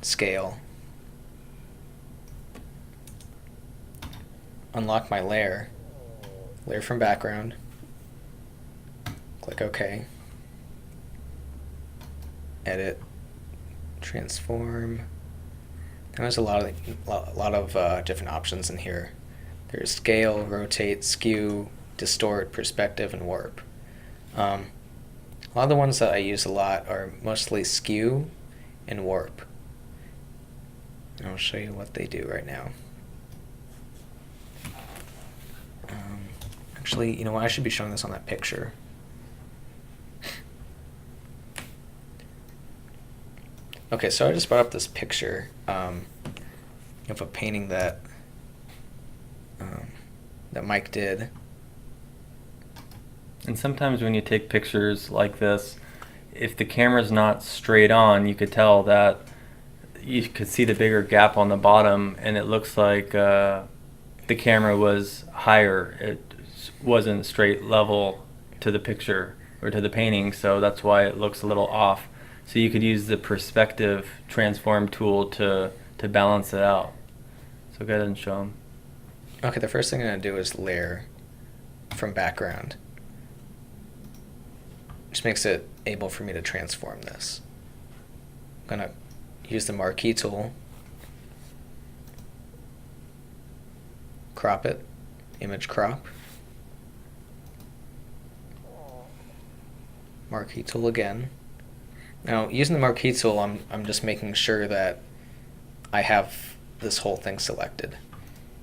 scale, unlock my layer from background, click OK, edit, transform. And there's a lot of different options in here. There's scale, rotate, skew, distort, perspective, and warp. A lot of the ones that I use a lot are mostly skew and warp. And I'll show you what they do right now. Actually, you know what? I should be showing this on that picture. Okay, so I just brought up this picture of a painting that Mike did. And sometimes when you take pictures like this, if the camera's not straight on, you could tell that you could see the bigger gap on the bottom, and it looks like the camera was higher. It wasn't straight level to the picture or to the painting, so that's why it looks a little off. So you could use the perspective transform tool to balance it out. So go ahead and show them. Okay, the first thing I'm going to do is layer from background. Which makes it able for me to transform this. I'm going to use the marquee tool, crop it, image crop, marquee tool again. Now, using the marquee tool, I'm just making sure that I have this whole thing selected.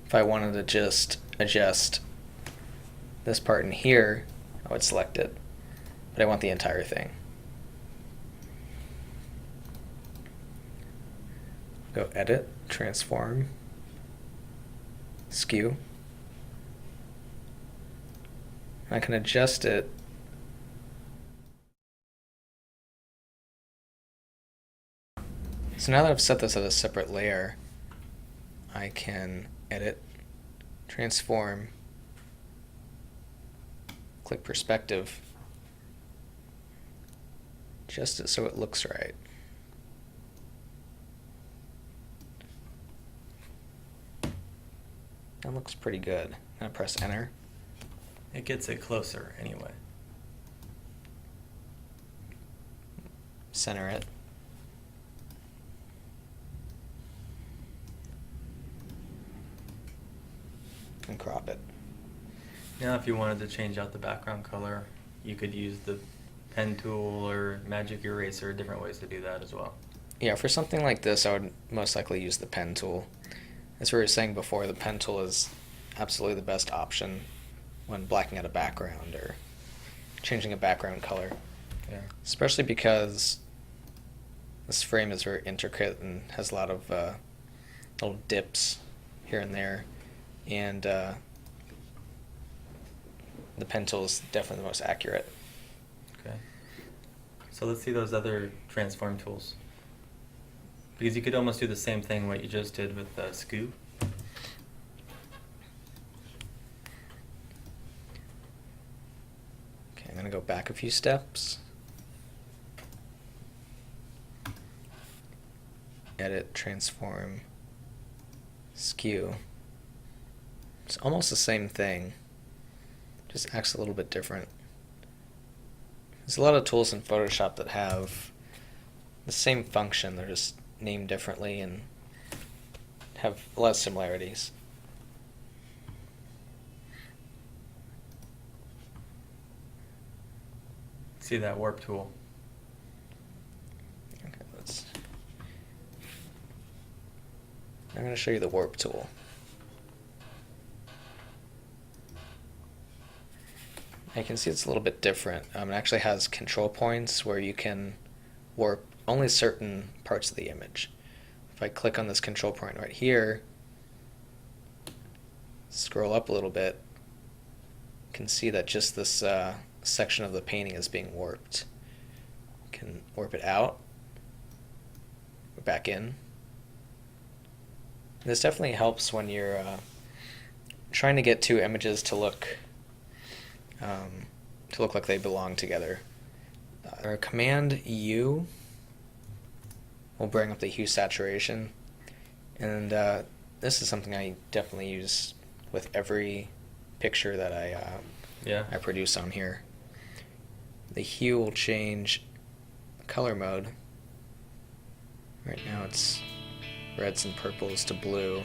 If I wanted to just adjust this part in here, I would select it. But I want the entire thing. Go Edit, Transform, Skew. I can adjust it So now that I've set this as a separate layer, I can edit, transform, click perspective, adjust it so it looks right. That looks pretty good. I'm gonna press enter. It gets it closer anyway. Center it. And crop it. Now if you wanted to change out the background color, you could use the pen tool or magic eraser, different ways to do that as well. Yeah, for something like this, I would most likely use the pen tool. As we were saying before, the pen tool is absolutely the best option when blacking out a background or changing a background color. Yeah. Especially because this frame is very intricate and has a lot of little dips here and there. And the pen tool is definitely the most accurate. Okay. So let's see those other transform tools. Because you could almost do the same thing what you just did with the scoop. I'm going to go back a few steps. Edit, transform, skew. It's almost the same thing, just acts a little bit different. There's a lot of tools in Photoshop that have the same function, they're just named differently and have a lot of similarities. See that warp tool? Okay, I'm going to show you the warp tool. You can see it's a little bit different. It actually has control points where you can warp only certain parts of the image. If I click on this control point right here, scroll up a little bit, you can see that just this section of the painting is being warped. You can warp it out, or back in. This definitely helps when you're trying to get two images to look like they belong together. Or Command U will bring up the hue saturation, and this is something I definitely use with every picture that I produce on here. The hue will change color mode. Right now it's reds and purples to blue.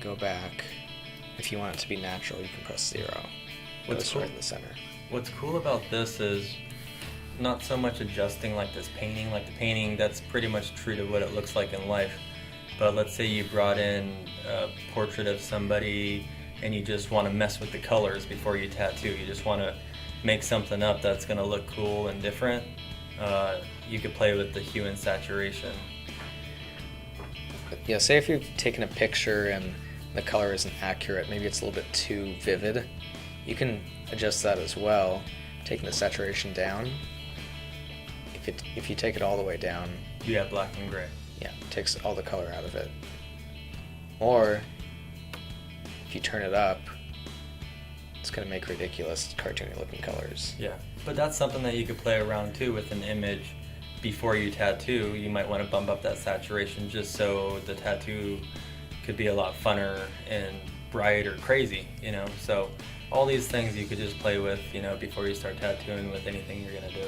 Go back. If you want it to be natural, you can press 0. What's cool right in the center. What's cool about this is not so much adjusting like this painting. Like the painting, that's pretty much true to what it looks like in life. But let's say you brought in a portrait of somebody and you just want to mess with the colors before you tattoo. You just want to make something up that's going to look cool and different. You could play with the hue and saturation. Yeah, say if you've taken a picture and the color isn't accurate, maybe it's a little bit too vivid, you can adjust that as well, taking the saturation down. If you take it all the way down, You have black and gray. yeah, it takes all the color out of it. Or if you turn it up, it's going to make ridiculous cartoony looking colors. Yeah, but that's something that you could play around too with an image. Before you tattoo, you might want to bump up that saturation just so the tattoo could be a lot funner and bright or crazy, you know. So all these things you could just play with, you know, before you start tattooing with anything you're gonna do.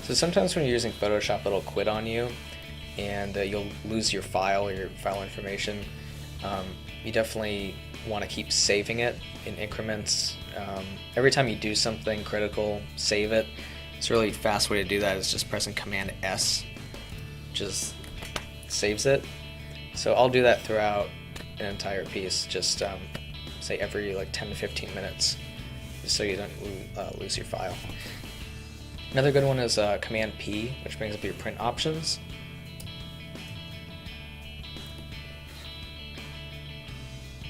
So sometimes when you're using Photoshop, it'll quit on you, and you'll lose your file or your file information. You definitely want to keep saving it in increments. Every time you do something critical, save it. It's a really fast way to do that is just pressing Command S, just saves it. So I'll do that throughout an entire piece, just say every like 10 to 15 minutes, just so you don't lose your file. Another good one is Command P, which brings up your print options.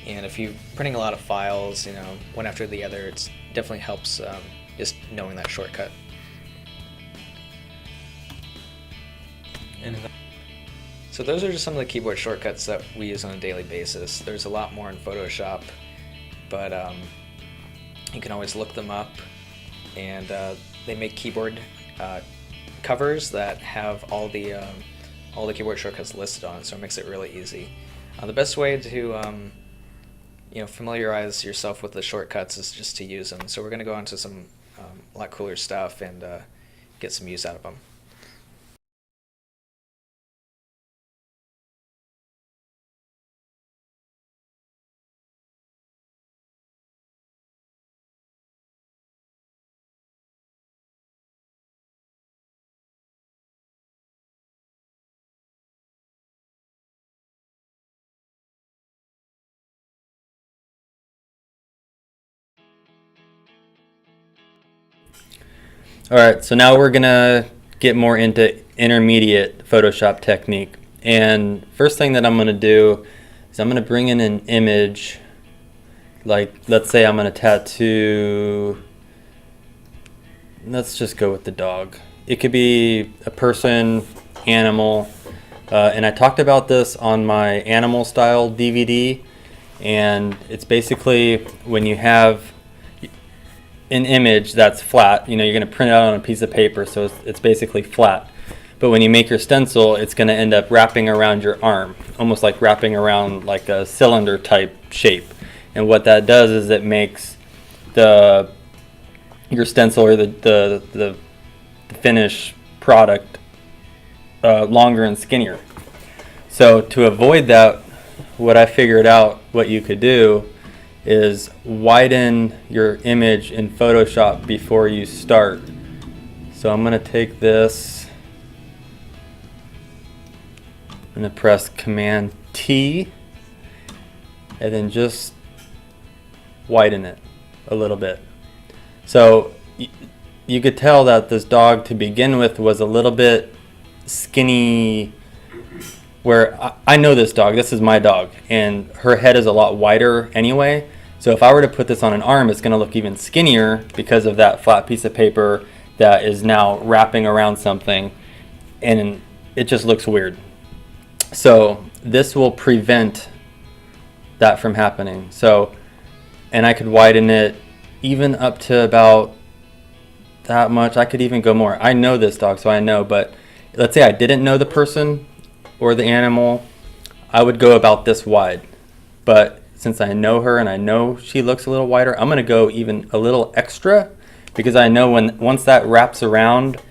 And if you're printing a lot of files, you know, one after the other, it definitely helps just knowing that shortcut. And So those are just some of the keyboard shortcuts that we use on a daily basis. There's a lot more in Photoshop, but you can always look them up, and they make keyboard covers that have all the keyboard shortcuts listed on it, so it makes it really easy. The best way to familiarize yourself with the shortcuts is just to use them. So we're going to go on to some a lot cooler stuff and get some use out of them. all right, so now we're gonna get more into intermediate Photoshop technique. And first thing that I'm gonna do is I'm gonna bring in an image. Like, let's say I'm gonna tattoo, let's just go with the dog. It could be a person, animal, and I talked about this on my animal style DVD, and it's basically when you have an image that's flat. You know, you're going to print it out on a piece of paper, so it's basically flat. But when you make your stencil, it's going to end up wrapping around your arm, almost like wrapping around like a cylinder type shape. And what that does is it makes your stencil or the finished product longer and skinnier. So to avoid that, what I figured out what you could do is widen your image in Photoshop before you start. So I'm going to take this, I'm going to press Command T and then just widen it a little bit. So you could tell that this dog to begin with was a little bit skinny, where I know this dog, this is my dog, and her head is a lot wider anyway. So if I were to put this on an arm, it's going to look even skinnier because of that flat piece of paper that is now wrapping around something, and it just looks weird. So this will prevent that from happening. So, and I could widen it even up to about that much. I could even go more. I know this dog, so I know, but let's say I didn't know the person or the animal, I would go about this wide. But since I know her and I know she looks a little wider, I'm gonna go even a little extra, because I know once that wraps around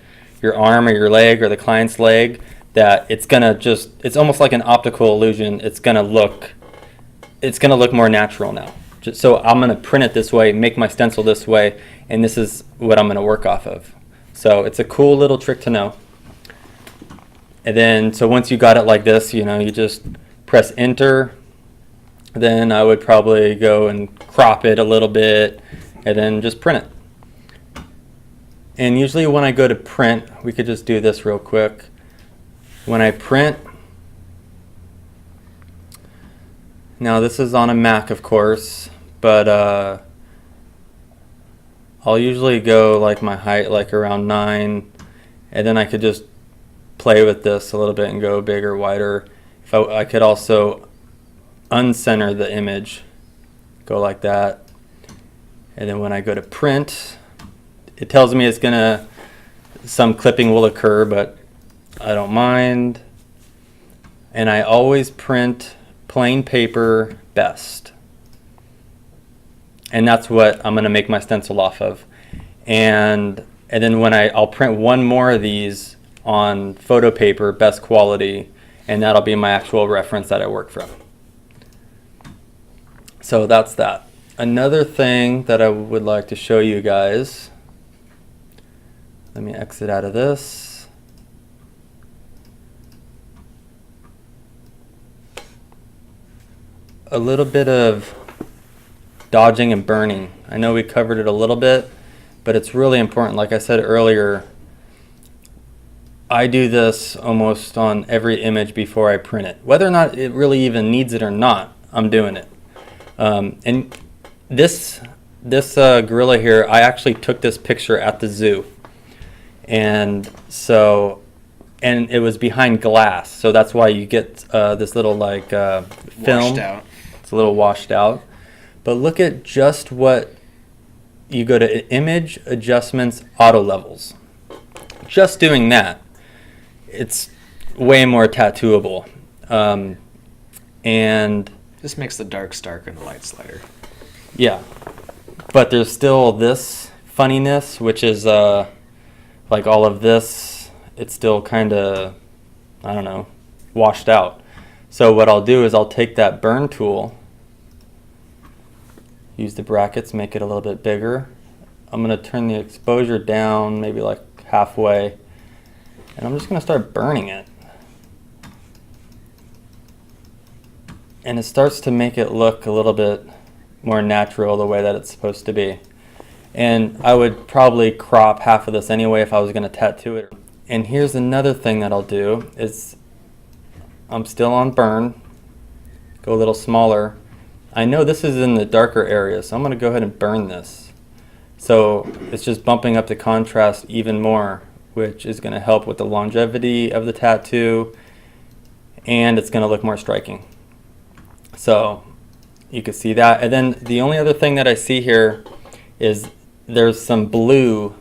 your arm or your leg or the client's leg, that it's gonna it's almost like an optical illusion. It's gonna look more natural now. So I'm gonna print it this way, make my stencil this way, and this is what I'm gonna work off of. So it's a cool little trick to know. And then, so once you got it like this, you know, you just press enter. Then I would probably go and crop it a little bit and then just print it. And usually when I go to print, we could just do this real quick. When I print, now this is on a Mac, of course, but I'll usually go like my height, like around 9, and then I could just play with this a little bit and go bigger, wider. If I could also uncenter the image, go like that, and then when I go to print, it tells me it's some clipping will occur, but I don't mind. And I always print plain paper best, and that's what I'm gonna make my stencil off of. And then when I'll print one more of these on photo paper, best quality, and that'll be my actual reference that I work from. So that's that. Another thing that I would like to show you guys, let me exit out of this. A little bit of dodging and burning. I know we covered it a little bit, but it's really important. Like I said earlier, I do this almost on every image before I print it. Whether or not it really even needs it or not, I'm doing it. And this gorilla here, I actually took this picture at the zoo. And it was behind glass, so that's why you get this little like film. Washed out. It's a little washed out. But look at just what you go to: image, adjustments, auto levels. Just doing that, it's way more tattooable. And This makes the darks darker and the lights lighter. yeah, but there's still this funniness, which is like all of this, it's still kind of, I don't know, washed out. So what I'll do is I'll take that burn tool, use the brackets, make it a little bit bigger. I'm going to turn the exposure down maybe like halfway, and I'm just going to start burning it. And it starts to make it look a little bit more natural the way that it's supposed to be. And I would probably crop half of this anyway if I was going to tattoo it. And here's another thing that I'll do is I'm still on burn, go a little smaller. I know this is in the darker area, so I'm going to go ahead and burn this. So it's just bumping up the contrast even more, which is going to help with the longevity of the tattoo, and it's going to look more striking. So you can see that. And then the only other thing that I see here is there's some blue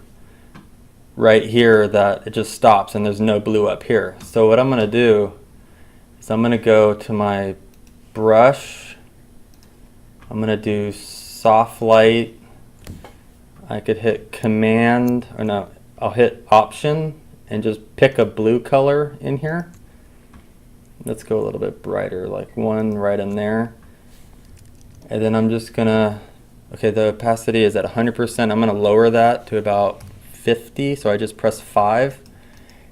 right here that it just stops and there's no blue up here. So what I'm going to do is I'm going to go to my brush. I'm going to do soft light. I could hit command, or no, I'll hit option and just pick a blue color in here. Let's go a little bit brighter, like one right in there. And then I'm just gonna, okay, the opacity is at 100%. I'm gonna lower that to about 50, so I just press 5.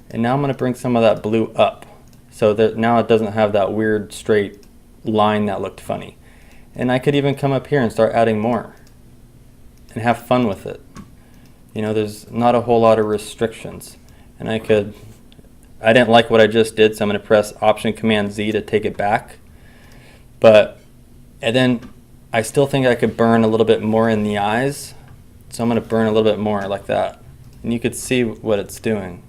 And now I'm gonna bring some of that blue up, so that now it doesn't have that weird straight line that looked funny. And I could even come up here and start adding more and have fun with it. You know, there's not a whole lot of restrictions. And I didn't like what I just did, so I'm going to press Option Command Z to take it back. And then I still think I could burn a little bit more in the eyes, so I'm going to burn a little bit more like that. And you could see what it's doing.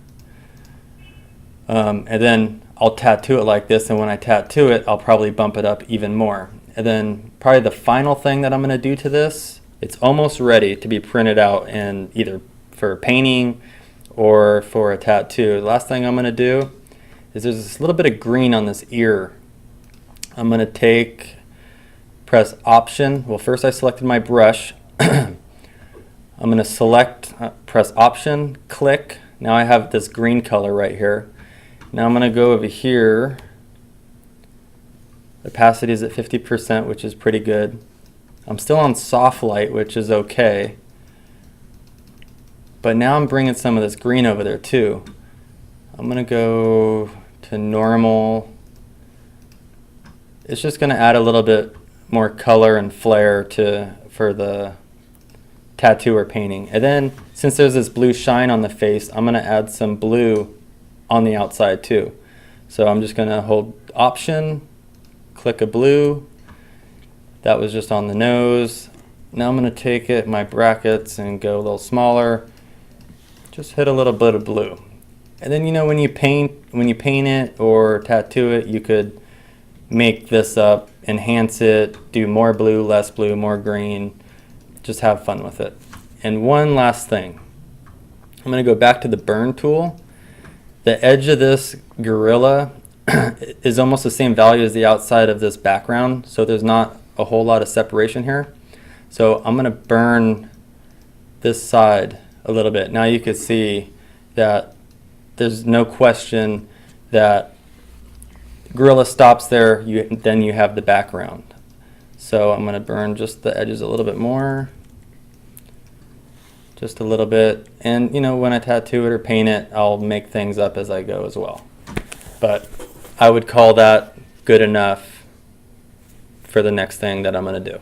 And then I'll tattoo it like this, and when I tattoo it, I'll probably bump it up even more. And then probably the final thing that I'm going to do to this, it's almost ready to be printed out, and either for painting or for a tattoo. The last thing I'm going to do is there's this little bit of green on this ear. I'm going to press Option. Well, first I selected my brush. I'm going to press Option, click. Now I have this green color right here. Now I'm going to go over here. The opacity is at 50%, which is pretty good. I'm still on soft light, which is okay. But now I'm bringing some of this green over there too. I'm going to go to normal. It's just going to add a little bit more color and flair for the tattoo or painting. And then since there's this blue shine on the face, I'm going to add some blue on the outside too. So I'm just going to hold Option, click a blue. That was just on the nose. Now I'm going to take my brackets and go a little smaller. Just hit a little bit of blue. And then, you know, when you paint it or tattoo it, you could make this up, enhance it, do more blue, less blue, more green. Just have fun with it. And one last thing. I'm going to go back to the burn tool. The edge of this gorilla is almost the same value as the outside of this background, so there's not a whole lot of separation here. So I'm going to burn this side a little bit. Now you can see that there's no question that gorilla stops there, then you have the background. So I'm going to burn just the edges a little bit more. Just a little bit. And you know, when I tattoo it or paint it, I'll make things up as I go as well. But I would call that good enough for the next thing that I'm going to do.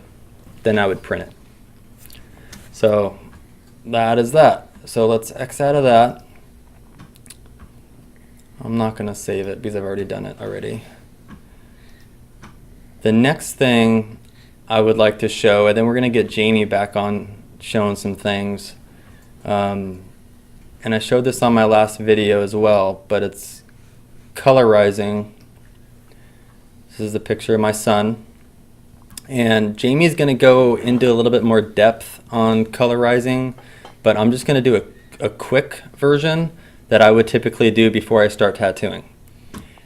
Then I would print it. So that is that. So let's X out of that. I'm not going to save it because I've already done it already. The next thing I would like to show, and then we're going to get Jamie back on showing some things. And I showed this on my last video as well, but it's colorizing. This is the picture of my son. And Jamie's going to go into a little bit more depth on colorizing, but I'm just going to do a quick version that I would typically do before I start tattooing.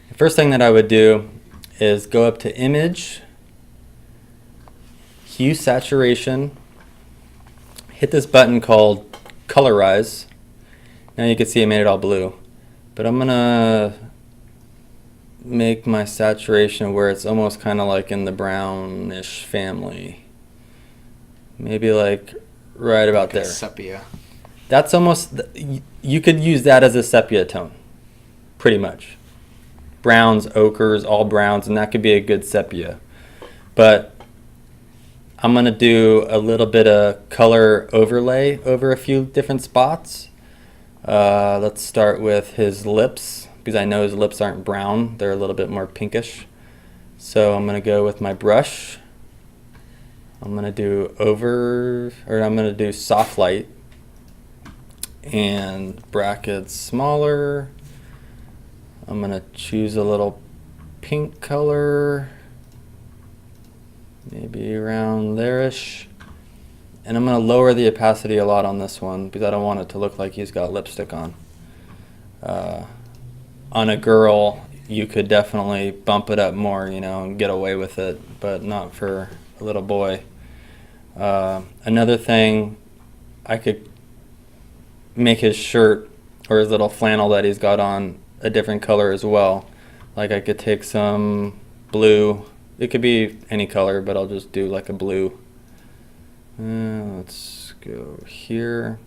The first thing that I would do is go up to Image, Hue Saturation, hit this button called Colorize. Now you can see I made it all blue, but I'm going to make my saturation where it's almost kind of like in the brownish family. Maybe like right about there. Sepia. That's almost, you could use that as a sepia tone, pretty much. Browns, ochres, all browns, and that could be a good sepia. But I'm going to do a little bit of color overlay over a few different spots. Let's start with his lips, because I know his lips aren't brown, they're a little bit more pinkish. So I'm going to go with my brush. I'm going to do soft light and brackets smaller. I'm going to choose a little pink color, maybe around there-ish. And I'm going to lower the opacity a lot on this one because I don't want it to look like he's got lipstick on. On a girl, you could definitely bump it up more, and get away with it, but not for a little boy. Another thing, I could make his shirt or his little flannel that he's got on a different color as well. Like I could take some blue. It could be any color, but I'll just do like a blue. Let's go here.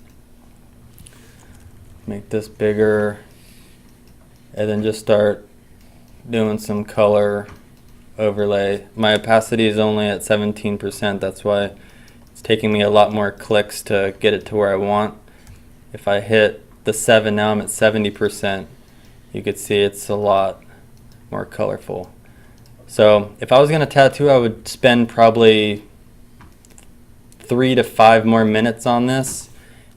Make this bigger. And then just start doing some color overlay. My opacity is only at 17%. That's why it's taking me a lot more clicks to get it to where I want. If I hit the 7, now I'm at 70%. You could see it's a lot more colorful. So if I was going to tattoo, I would spend probably 3 to 5 more minutes on this,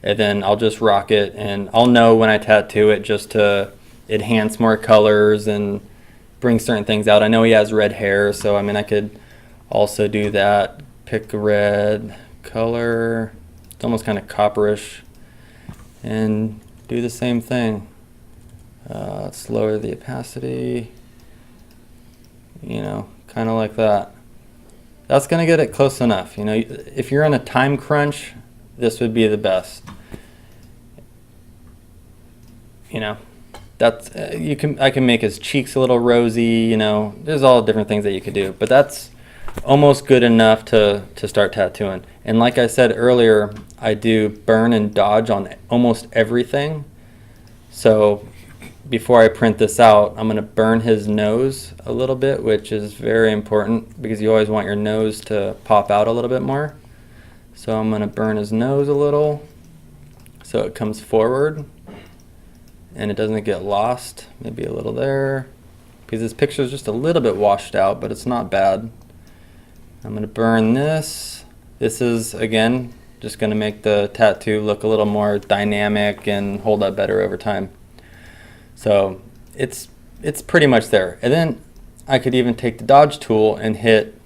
and then I'll just rock it, and I'll know when I tattoo it just to enhance more colors and bring certain things out. I know he has red hair, so I could also do that. Pick a red color. It's almost kind of copperish, and do the same thing. Let's lower the opacity. Kind of like that. That's going to get it close enough. If you're on a time crunch, this would be the best. That's I can make his cheeks a little rosy. There's all different things that you could do, but that's almost good enough to start tattooing. And like I said earlier, I do burn and dodge on almost everything. So before I print this out, I'm going to burn his nose a little bit, which is very important because you always want your nose to pop out a little bit more. So I'm going to burn his nose a little so it comes forward and it doesn't get lost. Maybe a little there because this picture is just a little bit washed out, but it's not bad. I'm going to burn this. This is, again, just going to make the tattoo look a little more dynamic and hold up better over time. So it's pretty much there. And then I could even take the dodge tool and hit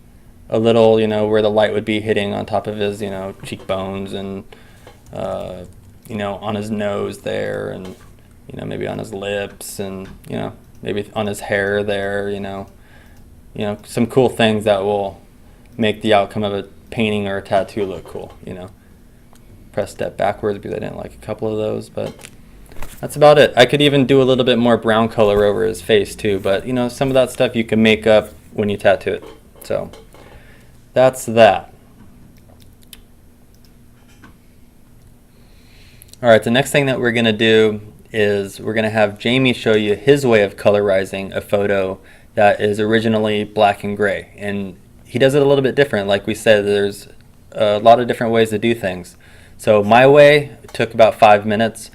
a little, where the light would be hitting on top of his, cheekbones and, on his nose there and, maybe on his lips and, maybe on his hair there, some cool things that will make the outcome of a painting or a tattoo look cool, Press step backwards because I didn't like a couple of those, but that's about it. I could even do a little bit more brown color over his face too, but some of that stuff you can make up when you tattoo it. So that's that. All right, the next thing that we're going to do is we're going to have Jamie show you his way of colorizing a photo that is originally black and gray. And he does it a little bit different. Like we said, there's a lot of different ways to do things. So my way took about 5 minutes.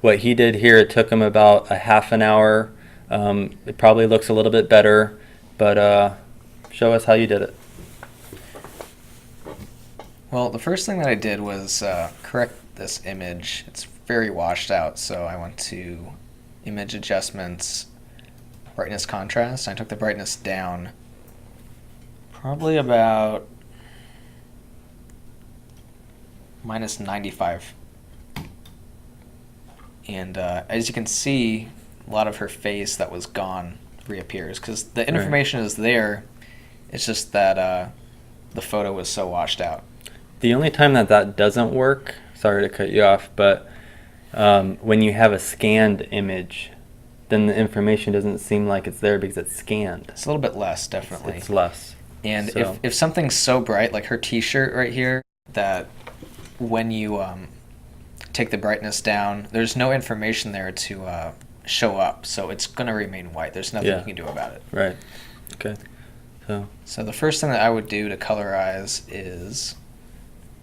What he did here, it took him about a half an hour. It probably looks a little bit better, but show us how you did it. Well, the first thing that I did was correct this image. It's very washed out, so I went to image adjustments, brightness contrast. I took the brightness down probably about -95. And as you can see, a lot of her face that was gone reappears because the information is there. It's just that the photo was so washed out. The only time that doesn't work, sorry to cut you off, but when you have a scanned image, then the information doesn't seem like it's there because it's scanned. It's a little bit less, definitely. It's less. And So- if something's so bright, like her t-shirt right here, that when you take the brightness down, there's no information there to show up, so it's going to remain white. There's nothing Yeah. you can do about it. Right. Okay. So the first thing that I would do to colorize is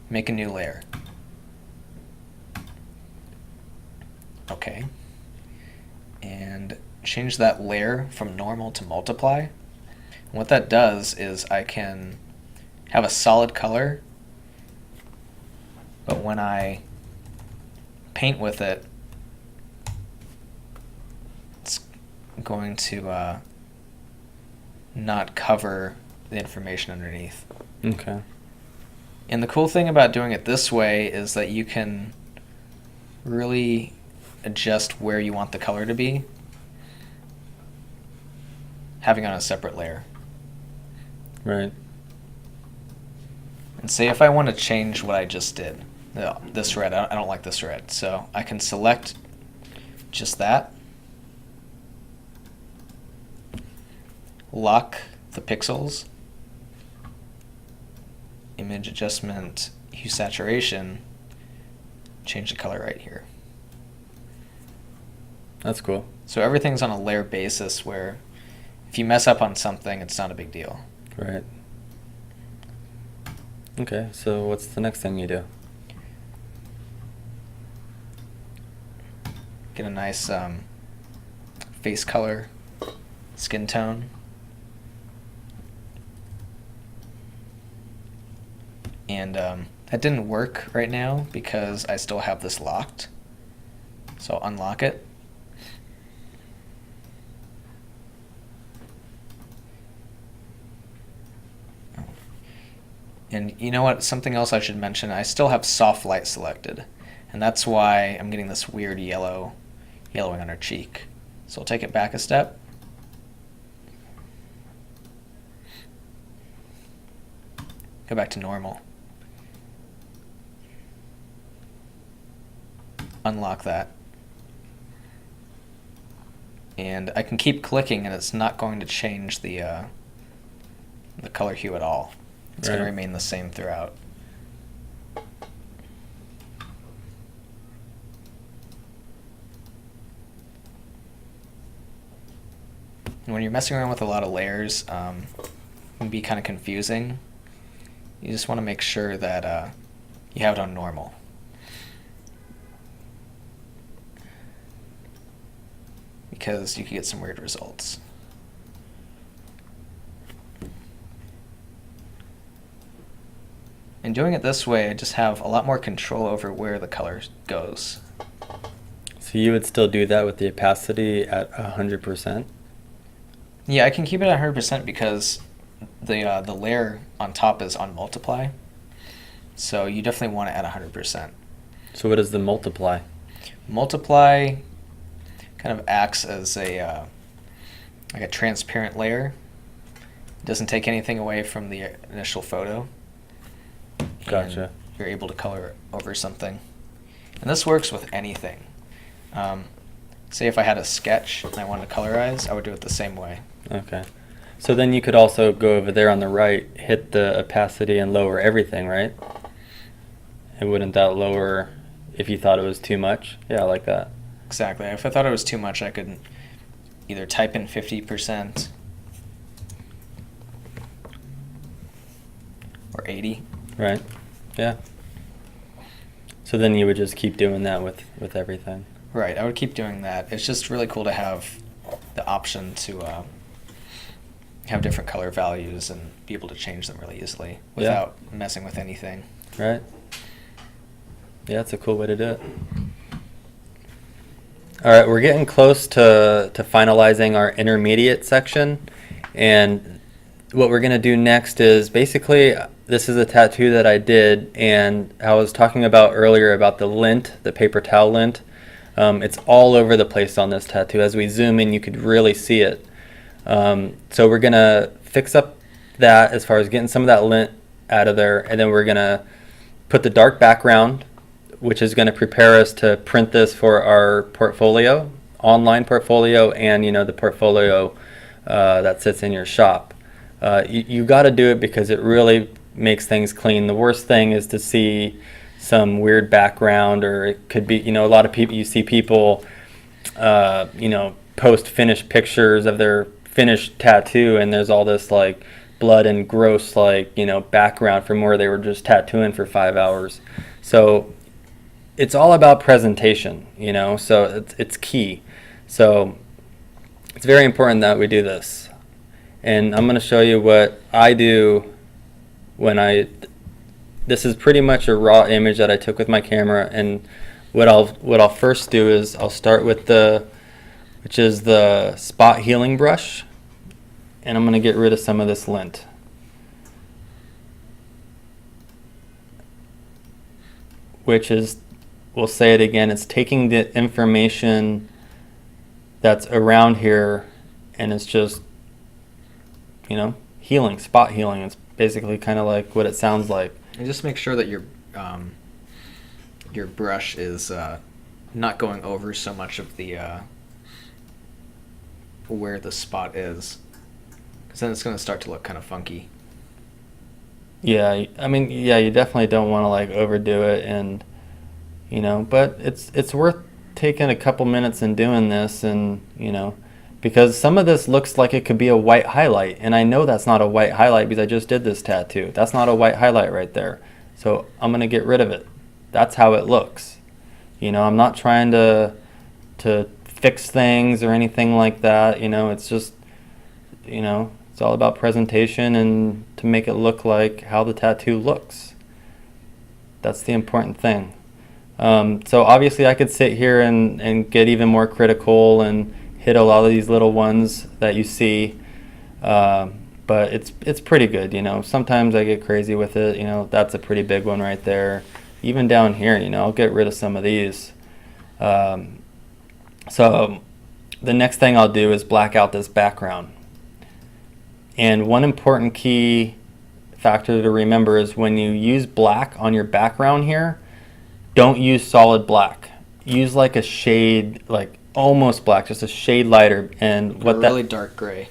make a new layer. Okay. And change that layer from normal to multiply. And what that does is I can have a solid color, but when I paint with it, it's going to not cover the information underneath. Okay. And the cool thing about doing it this way is that you can really adjust where you want the color to be, having it on a separate layer. Right. And say if I want to change what I just did, this red, I don't like this red, so I can select just that, lock the pixels, image adjustment, hue saturation, change the color right here. That's cool. So everything's on a layer basis where if you mess up on something, it's not a big deal. Right. Okay, so what's the next thing you do? Get a nice face color, skin tone. And that didn't work right now because I still have this locked. So I'll unlock it. And you know what? Something else I should mention, I still have soft light selected. And that's why I'm getting this weird yellowing on her cheek. So I'll take it back a step. Go back to normal. Unlock that. And I can keep clicking and it's not going to change the color hue at all. It's going to Right. remain the same throughout. And when you're messing around with a lot of layers, it can be kind of confusing. You just want to make sure that you have it on normal. Because you can get some weird results. And doing it this way, I just have a lot more control over where the color goes. So you would still do that with the opacity at 100%? Yeah, I can keep it at 100% because the layer on top is on multiply. So you definitely want it at 100%. So what is the multiply? Multiply kind of acts as a like a transparent layer. It doesn't take anything away from the initial photo. Gotcha. And you're able to color over something. And this works with anything. Say if I had a sketch and I wanted to colorize, I would do it the same way. Okay. So then you could also go over there on the right, hit the opacity and lower everything, right? And wouldn't that lower if you thought it was too much? Yeah, I like that. Exactly. If I thought it was too much, I could either type in 50% or 80. Right. Yeah. So then you would just keep doing that with everything. Right, I would keep doing that. It's just really cool to have the option to have different color values and be able to change them really easily without messing with anything. Right. Yeah, it's a cool way to do it. All right, we're getting close to finalizing our intermediate section, and what we're gonna do next is basically this is a tattoo that I did, and I was talking about earlier about the lint, the paper towel lint. It's all over the place on this tattoo. As we zoom in, you could really see it. So we're gonna fix up that as far as getting some of that lint out of there, and then we're gonna put the dark background, which is gonna prepare us to print this for our portfolio, online portfolio, and the portfolio that sits in your shop. You got to do it because it really makes things clean. The worst thing is to see some weird background, or it could be, a lot of people, you see people, post finished pictures of their finished tattoo, and there's all this like blood and gross background from where they were just tattooing for 5 hours. So it's all about presentation, so it's key. So it's very important that we do this. And I'm going to show you what I do when this is pretty much a raw image that I took with my camera, and what I'll first do is I'll start with which is the spot healing brush, and I'm going to get rid of some of this lint. which is, we'll say it again, it's taking the information that's around here and it's just, healing, spot healing. It's basically kind of like what it sounds like. And just make sure that your brush is not going over so much of the where the spot is, because then it's going to start to look kind of funky. Yeah, I mean, yeah, you definitely don't want to like overdo it, and but it's worth taking a couple minutes and doing this, and because some of this looks like it could be a white highlight, and I know that's not a white highlight because I just did this tattoo. That's not a white highlight right there, so I'm gonna get rid of it. That's how it looks. I'm not trying to fix things or anything like that. It's just it's all about presentation and to make it look like how the tattoo looks. That's the important thing. So obviously I could sit here and get even more critical and hit a lot of these little ones that you see, but it's pretty good. Sometimes I get crazy with it. That's a pretty big one right there. Even down here, I'll get rid of some of these. So the next thing I'll do is black out this background. And one important key factor to remember is when you use black on your background here, don't use solid black. Use like a shade, like almost black, just a shade lighter. And what really dark gray.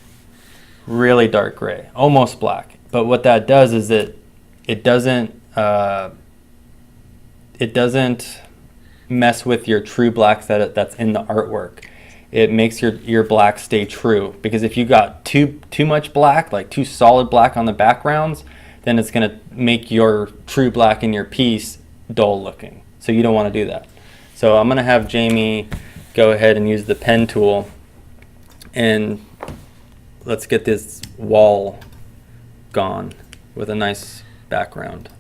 Really dark gray, almost black. But what that does is it doesn't mess with your true blacks that's in the artwork. It makes your black stay true, because if you got too much black, like too solid black on the backgrounds, then it's going to make your true black in your piece dull looking. So you don't want to do that. So I'm going to have Jamie go ahead and use the pen tool, and let's get this wall gone with a nice background.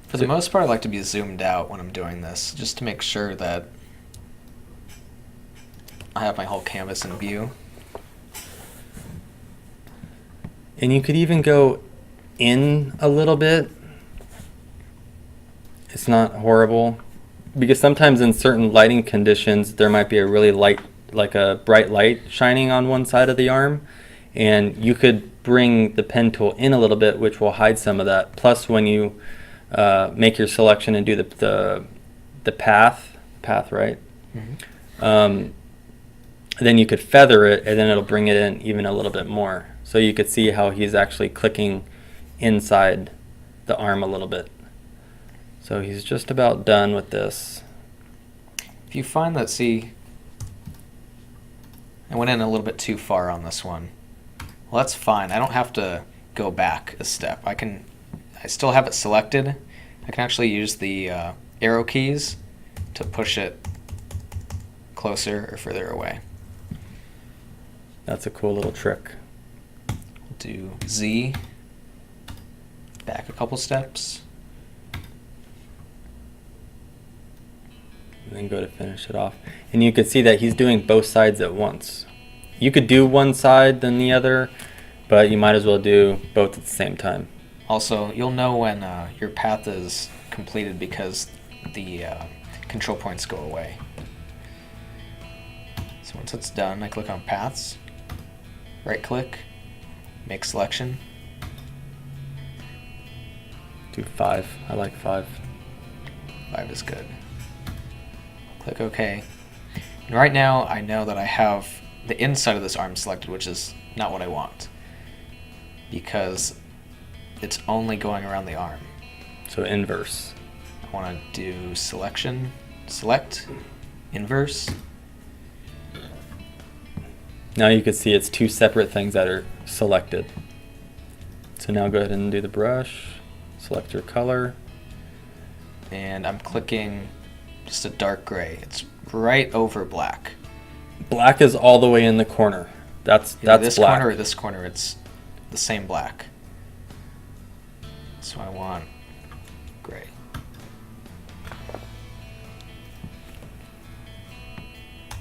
For the most part, I like to be zoomed out when I'm doing this, just to make sure that I have my whole canvas in view. And you could even go in a little bit. It's not horrible, because sometimes in certain lighting conditions there might be a really light, like a bright light shining on one side of the arm, and you could bring the pen tool in a little bit, which will hide some of that. Plus, when you make your selection and do the path, right? Mm-hmm. Then you could feather it, and then it'll bring it in even a little bit more. So you could see how he's actually clicking inside the arm a little bit. So he's just about done with this. If you find that, see, I went in a little bit too far on this one. Well, that's fine. I don't have to go back a step. I still have it selected. I can actually use the arrow keys to push it closer or further away. That's a cool little trick. We'll do Z, back a couple steps. And then go to finish it off. And you can see that he's doing both sides at once. You could do one side then the other, but you might as well do both at the same time. Also, you'll know when your path is completed because the control points go away. So once it's done, I click on Paths, right click, make selection. Do 5. I like 5. 5 is good. Click OK. And right now, I know that I have the inside of this arm selected, which is not what I want, because it's only going around the arm. So inverse. I want to do selection, select, inverse. Now you can see it's 2 separate things that are selected. So now go ahead and do the brush, select your color. And I'm clicking just a dark gray. It's right over black. Black is all the way in the corner. That's this black. corner or this corner, it's the same black. So I want gray.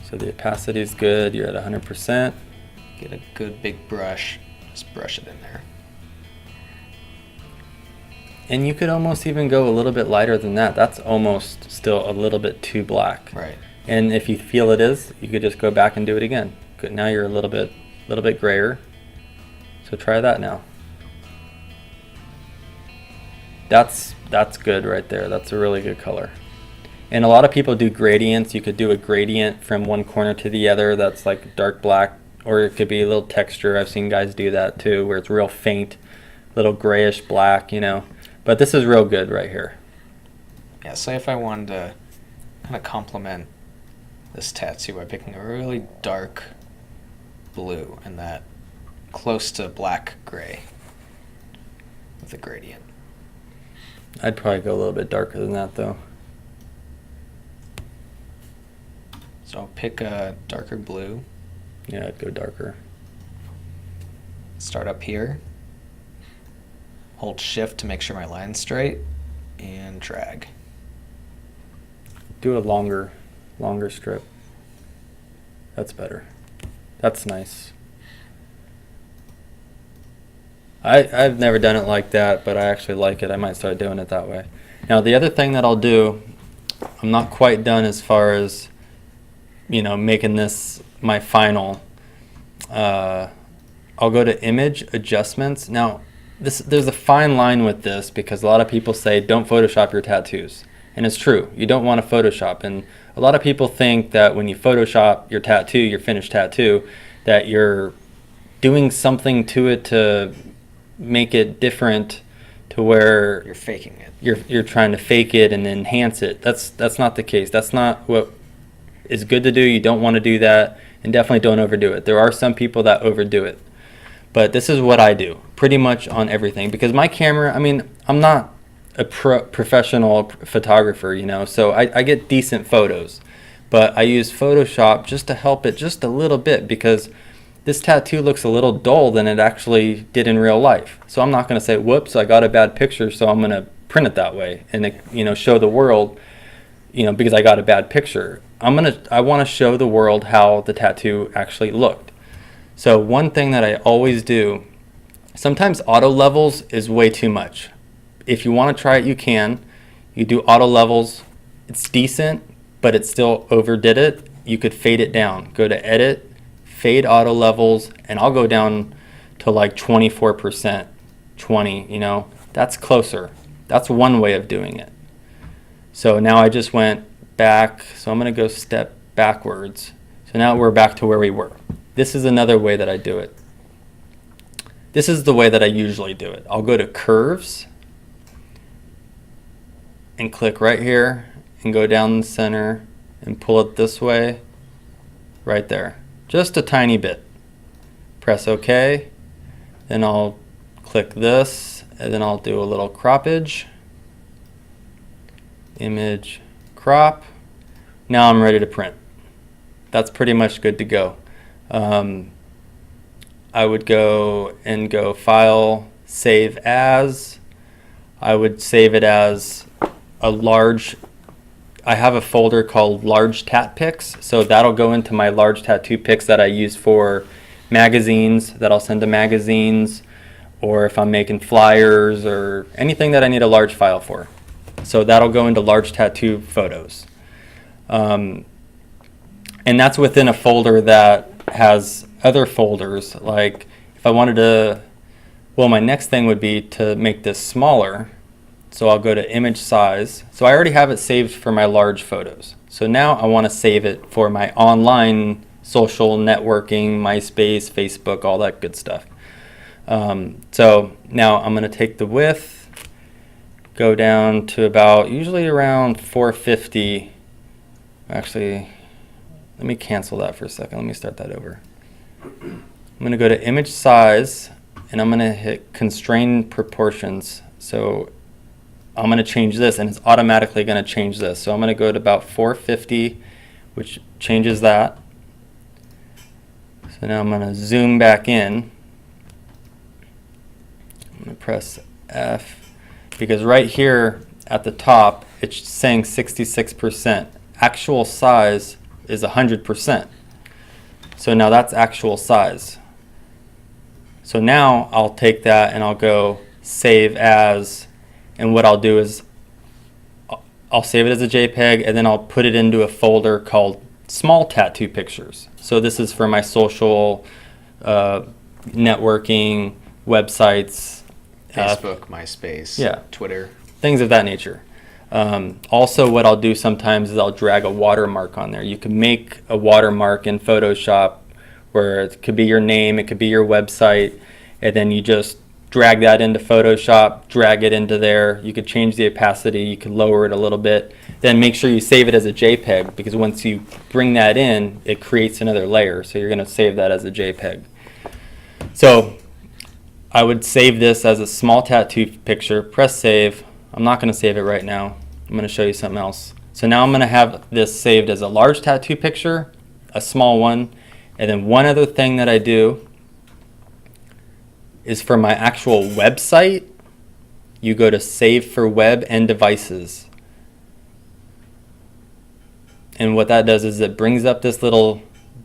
So the opacity is good. You're at 100%. Get a good big brush. Just brush it in there. And you could almost even go a little bit lighter than that. That's almost still a little bit too black. Right. And if you feel it is, you could just go back and do it again. Good. Now you're a little bit grayer. So try that now. That's good right there. That's a really good color. And a lot of people do gradients. You could do a gradient from one corner to the other that's like dark black, or it could be a little texture. I've seen guys do that too, where it's real faint, little grayish black, you know. But this is real good right here. Yeah, say if I wanted to kind of complement this tattoo by picking a really dark blue and that close to black gray with a gradient. I'd probably go a little bit darker than that though. So I'll pick a darker blue, Yeah, I'd go darker. start up here, hold shift to make sure my line's straight, and drag. Do a longer strip. That's better. That's nice. I've never done it like that, but I actually like it. I might start doing it that way. Now the other thing that I'll do, I'm not quite done as far as, you know, making this my final. I'll go to image adjustments. Now there's a fine line with this because a lot of people say don't Photoshop your tattoos. And it's true, you don't want to Photoshop. And a lot of people think that when you Photoshop your tattoo, your finished tattoo, that you're doing something to it to make it different, to where You're faking it. you're trying to fake it and enhance it. That's not the case. That's not what is good to do. You don't want to do that, and definitely don't overdo it. There are some people that overdo it. But this is what I do pretty much on everything, because my camera, I mean, I'm not a professional photographer, you know, so I get decent photos, but I use Photoshop just to help it just a little bit, because this tattoo looks a little dull than it actually did in real life. So I'm not going to say, whoops, I got a bad picture, so I'm going to print it that way and, you know, show the world, you know, because I got a bad picture. I want to show the world how the tattoo actually looked. So one thing that I always do, sometimes auto levels is way too much. If you want to try it, you can. You do auto levels. It's decent, but it still overdid it. You could fade it down. Go to edit, fade auto levels, and I'll go down to like 24%, 20, you know. That's closer. That's one way of doing it. So now I just went back. So I'm going to go step backwards. So now we're back to where we were. This is another way that I do it. This is the way that I usually do it. I'll go to curves and click right here and go down the center and pull it this way, right there. Just a tiny bit. Press OK. Then I'll click this, and then I'll do a little croppage. Image, crop. Now I'm ready to print. That's pretty much good to go. I would go File, Save As. I would save it as a large. I have a folder called Large Tat Pics, so that'll go into my large tattoo pics that I use for magazines, that I'll send to magazines, or if I'm making flyers or anything that I need a large file for. So that'll go into large tattoo photos. And that's within a folder that has other folders. Like if I wanted to, well, my next thing would be to make this smaller. So I'll go to image size. So I already have it saved for my large photos. So now I want to save it for my online social networking, MySpace, Facebook, all that good stuff. So now I'm going to take the width, go down to about usually around 450. Actually, let me cancel that for a second. Let me start that over. I'm going to go to image size, and I'm going to hit constrain proportions. So I'm going to change this, and it's automatically going to change this. So I'm going to go to about 450, which changes that. So now I'm going to zoom back in. I'm going to press F, because right here at the top, it's saying 66%. Actual size is 100%. So now that's actual size. So now I'll take that and I'll go save as, and what I'll do is I'll save it as a JPEG, and then I'll put it into a folder called small tattoo pictures. So this is for my social networking, websites, Facebook, MySpace, yeah. Twitter. things of that nature. Also, what I'll do sometimes is I'll drag a watermark on there. You can make a watermark in Photoshop where it could be your name, it could be your website, and then you just drag that into Photoshop, drag it into there. You could change the opacity, you could lower it a little bit. Then make sure you save it as a JPEG, because once you bring that in, it creates another layer. So you're going to save that as a JPEG. So I would save this as a small tattoo picture, press save. I'm not going to save it right now. I'm going to show you something else. So now I'm going to have this saved as a large tattoo picture, a small one, and then one other thing that I do is for my actual website, you go to Save for Web and Devices. And what that does is it brings up this little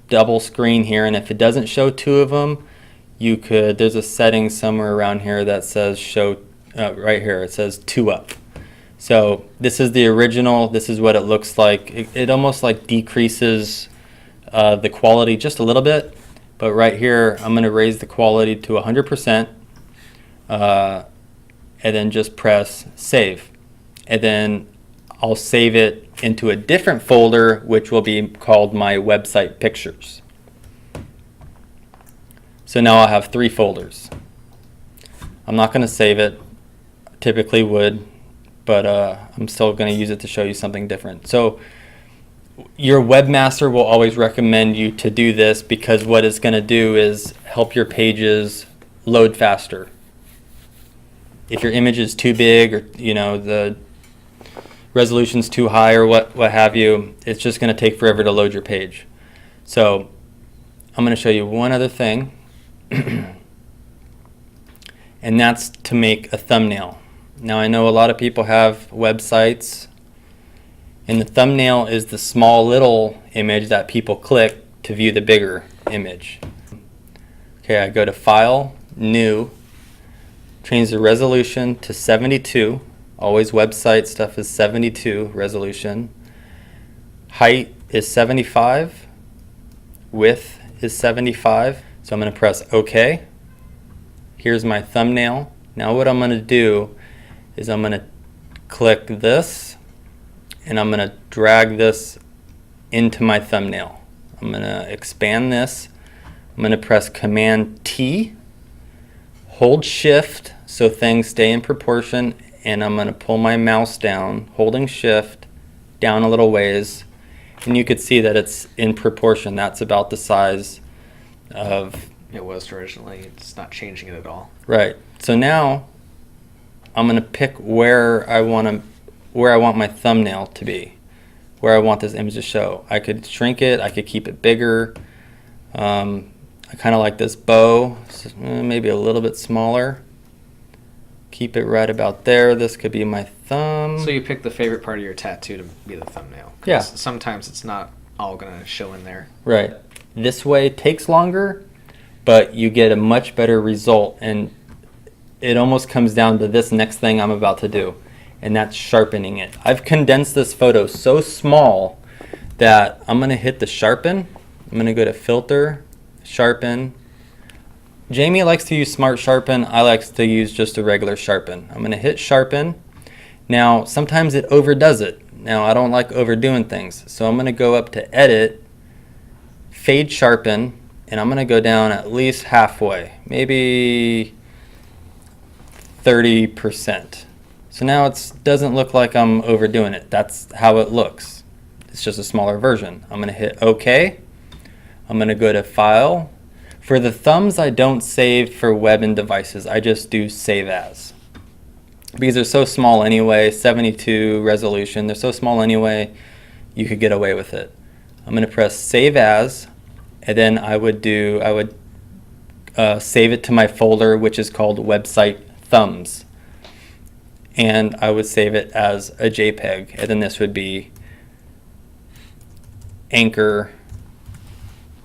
double screen here, and if it doesn't show two of them, you could, there's a setting somewhere around here that says show, right here, it says 2 up. So this is the original, this is what it looks like. It almost like decreases the quality just a little bit, but right here I'm going to raise the quality to 100%, and then just press save, and then I'll save it into a different folder which will be called my website pictures. So now I'll have 3 folders. I'm not going to save it, typically would, but I'm still going to use it to show you something different. So your webmaster will always recommend you to do this, because what it's going to do is help your pages load faster. If your image is too big, or the resolution's too high, or what have you, it's just going to take forever to load your page. So I'm going to show you one other thing, and that's to make a thumbnail. Now I know a lot of people have websites, and the thumbnail is the small little image that people click to view the bigger image. Okay, I go to File, New, change the resolution to 72. Always website stuff is 72 resolution. Height is 75. Width is 75. So I'm going to press OK. Here's my thumbnail. Now what I'm going to do is I'm going to click this, and I'm going to drag this into my thumbnail. I'm going to expand this. I'm going to press Command T, hold Shift so things stay in proportion, and I'm going to pull my mouse down, holding Shift, down a little ways, and you could see that it's in proportion. That's about the size of... It was originally. It's not changing it at all. Right. So now I'm going to pick where I want my thumbnail to be, where I want this image to show. I could shrink it, I could keep it bigger. I kind of like this bow, so maybe a little bit smaller. Keep it right about there. This could be my thumb. So you pick the favorite part of your tattoo to be the thumbnail. 'Cause Yeah. sometimes it's not all going to show in there. Right. This way takes longer, but you get a much better result, and it almost comes down to this next thing I'm about to do, and that's sharpening it. I've condensed this photo so small that I'm going to hit the sharpen. I'm going to go to Filter, Sharpen. Jamie likes to use Smart Sharpen. I like to use just a regular sharpen. I'm going to hit Sharpen. Now, sometimes it overdoes it. Now, I don't like overdoing things, so I'm going to go up to Edit, Fade Sharpen, and I'm going to go down at least halfway, maybe 30%. So now it doesn't look like I'm overdoing it. That's how it looks. It's just a smaller version. I'm going to hit OK. I'm going to go to File. For the thumbs, I don't save for web and devices. I just do Save As. Because they're so small anyway, 72 resolution, they're so small anyway, you could get away with it. I'm going to press Save As, and then I would save it to my folder, which is called Website Thumbs. And I would save it as a JPEG, and then this would be Anchor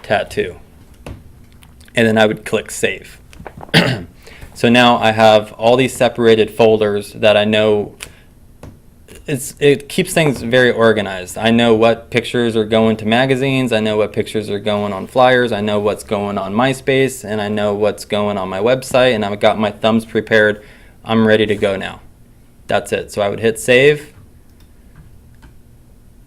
Tattoo. And then I would click Save. So now I have all these separated folders that I know. It keeps things very organized. I know what pictures are going to magazines. I know what pictures are going on flyers. I know what's going on MySpace, and I know what's going on my website. And I've got my thumbs prepared. I'm ready to go now. That's it. So I would hit save.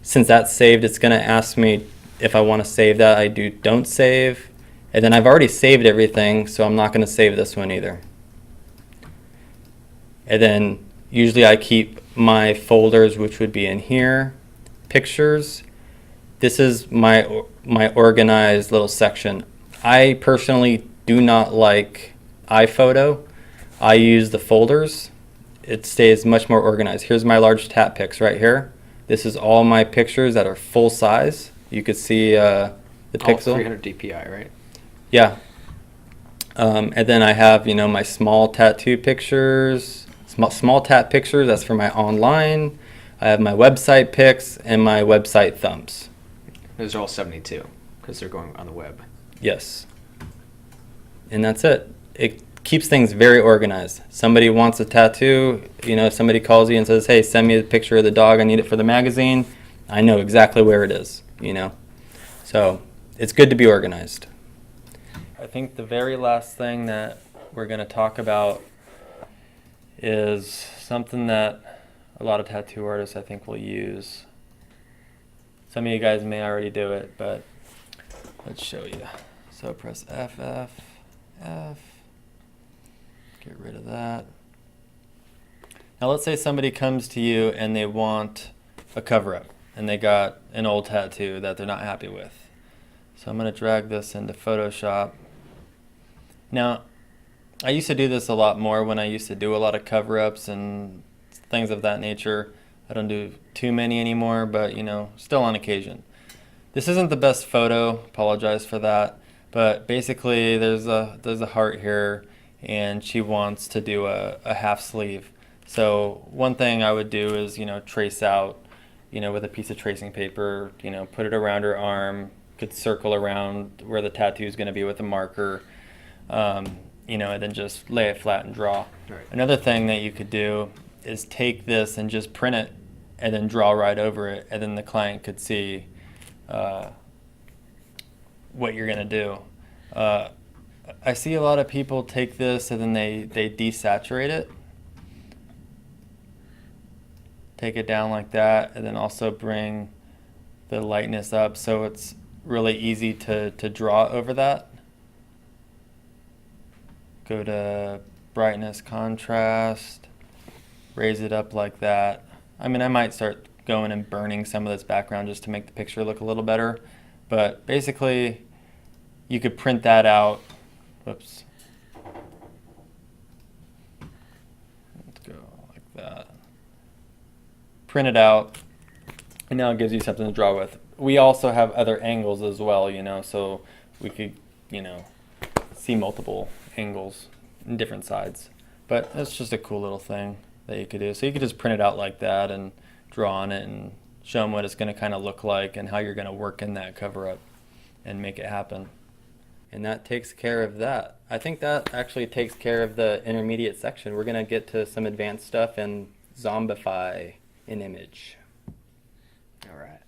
Since that's saved, it's going to ask me if I want to save that. I don't save. And then I've already saved everything, so I'm not going to save this one either. And then usually I keep my folders, which would be in here, pictures. This is my organized little section. I personally do not like iPhoto. I use the folders. It stays much more organized. Here's my large tat pics right here. This is all my pictures that are full size. You could see the pixel. 300 DPI, right? Yeah. And then I have, my small tattoo pictures, small tat pictures. That's for my online. I have my website pics and my website thumbs. Those are all 72 because they're going on the web. Yes. And that's it. It keeps things very organized. Somebody wants a tattoo, if somebody calls you and says, hey, send me a picture of the dog, I need it for the magazine, I know exactly where it is, So it's good to be organized. I think the very last thing that we're going to talk about is something that a lot of tattoo artists I think will use. Some of you guys may already do it, but let's show you. So press F, F, F. Get rid of that. Now let's say somebody comes to you and they want a cover-up and they got an old tattoo that they're not happy with. So I'm going to drag this into Photoshop. Now, I used to do this a lot more when I used to do a lot of cover-ups and things of that nature. I don't do too many anymore, but still on occasion. This isn't the best photo, apologize for that, but basically there's a heart here and she wants to do a half sleeve. So one thing I would do is, trace out, with a piece of tracing paper, put it around her arm, could circle around where the tattoo is going to be with a marker, and then just lay it flat and draw. Right. Another thing that you could do is take this and just print it and then draw right over it, and then the client could see what you're going to do. I see a lot of people take this and then they desaturate it. Take it down like that, and then also bring the lightness up so it's really easy to draw over that. Go to brightness, contrast, raise it up like that. I might start going and burning some of this background just to make the picture look a little better, but basically you could print that out. Whoops. Let's go like that. Print it out, and now it gives you something to draw with. We also have other angles as well, so we could, see multiple angles in different sides. But that's just a cool little thing that you could do. So you could just print it out like that and draw on it and show them what it's going to kind of look like and how you're going to work in that cover-up and make it happen. And that takes care of that. I think that actually takes care of the intermediate section. We're going to get to some advanced stuff and zombify an image. All right.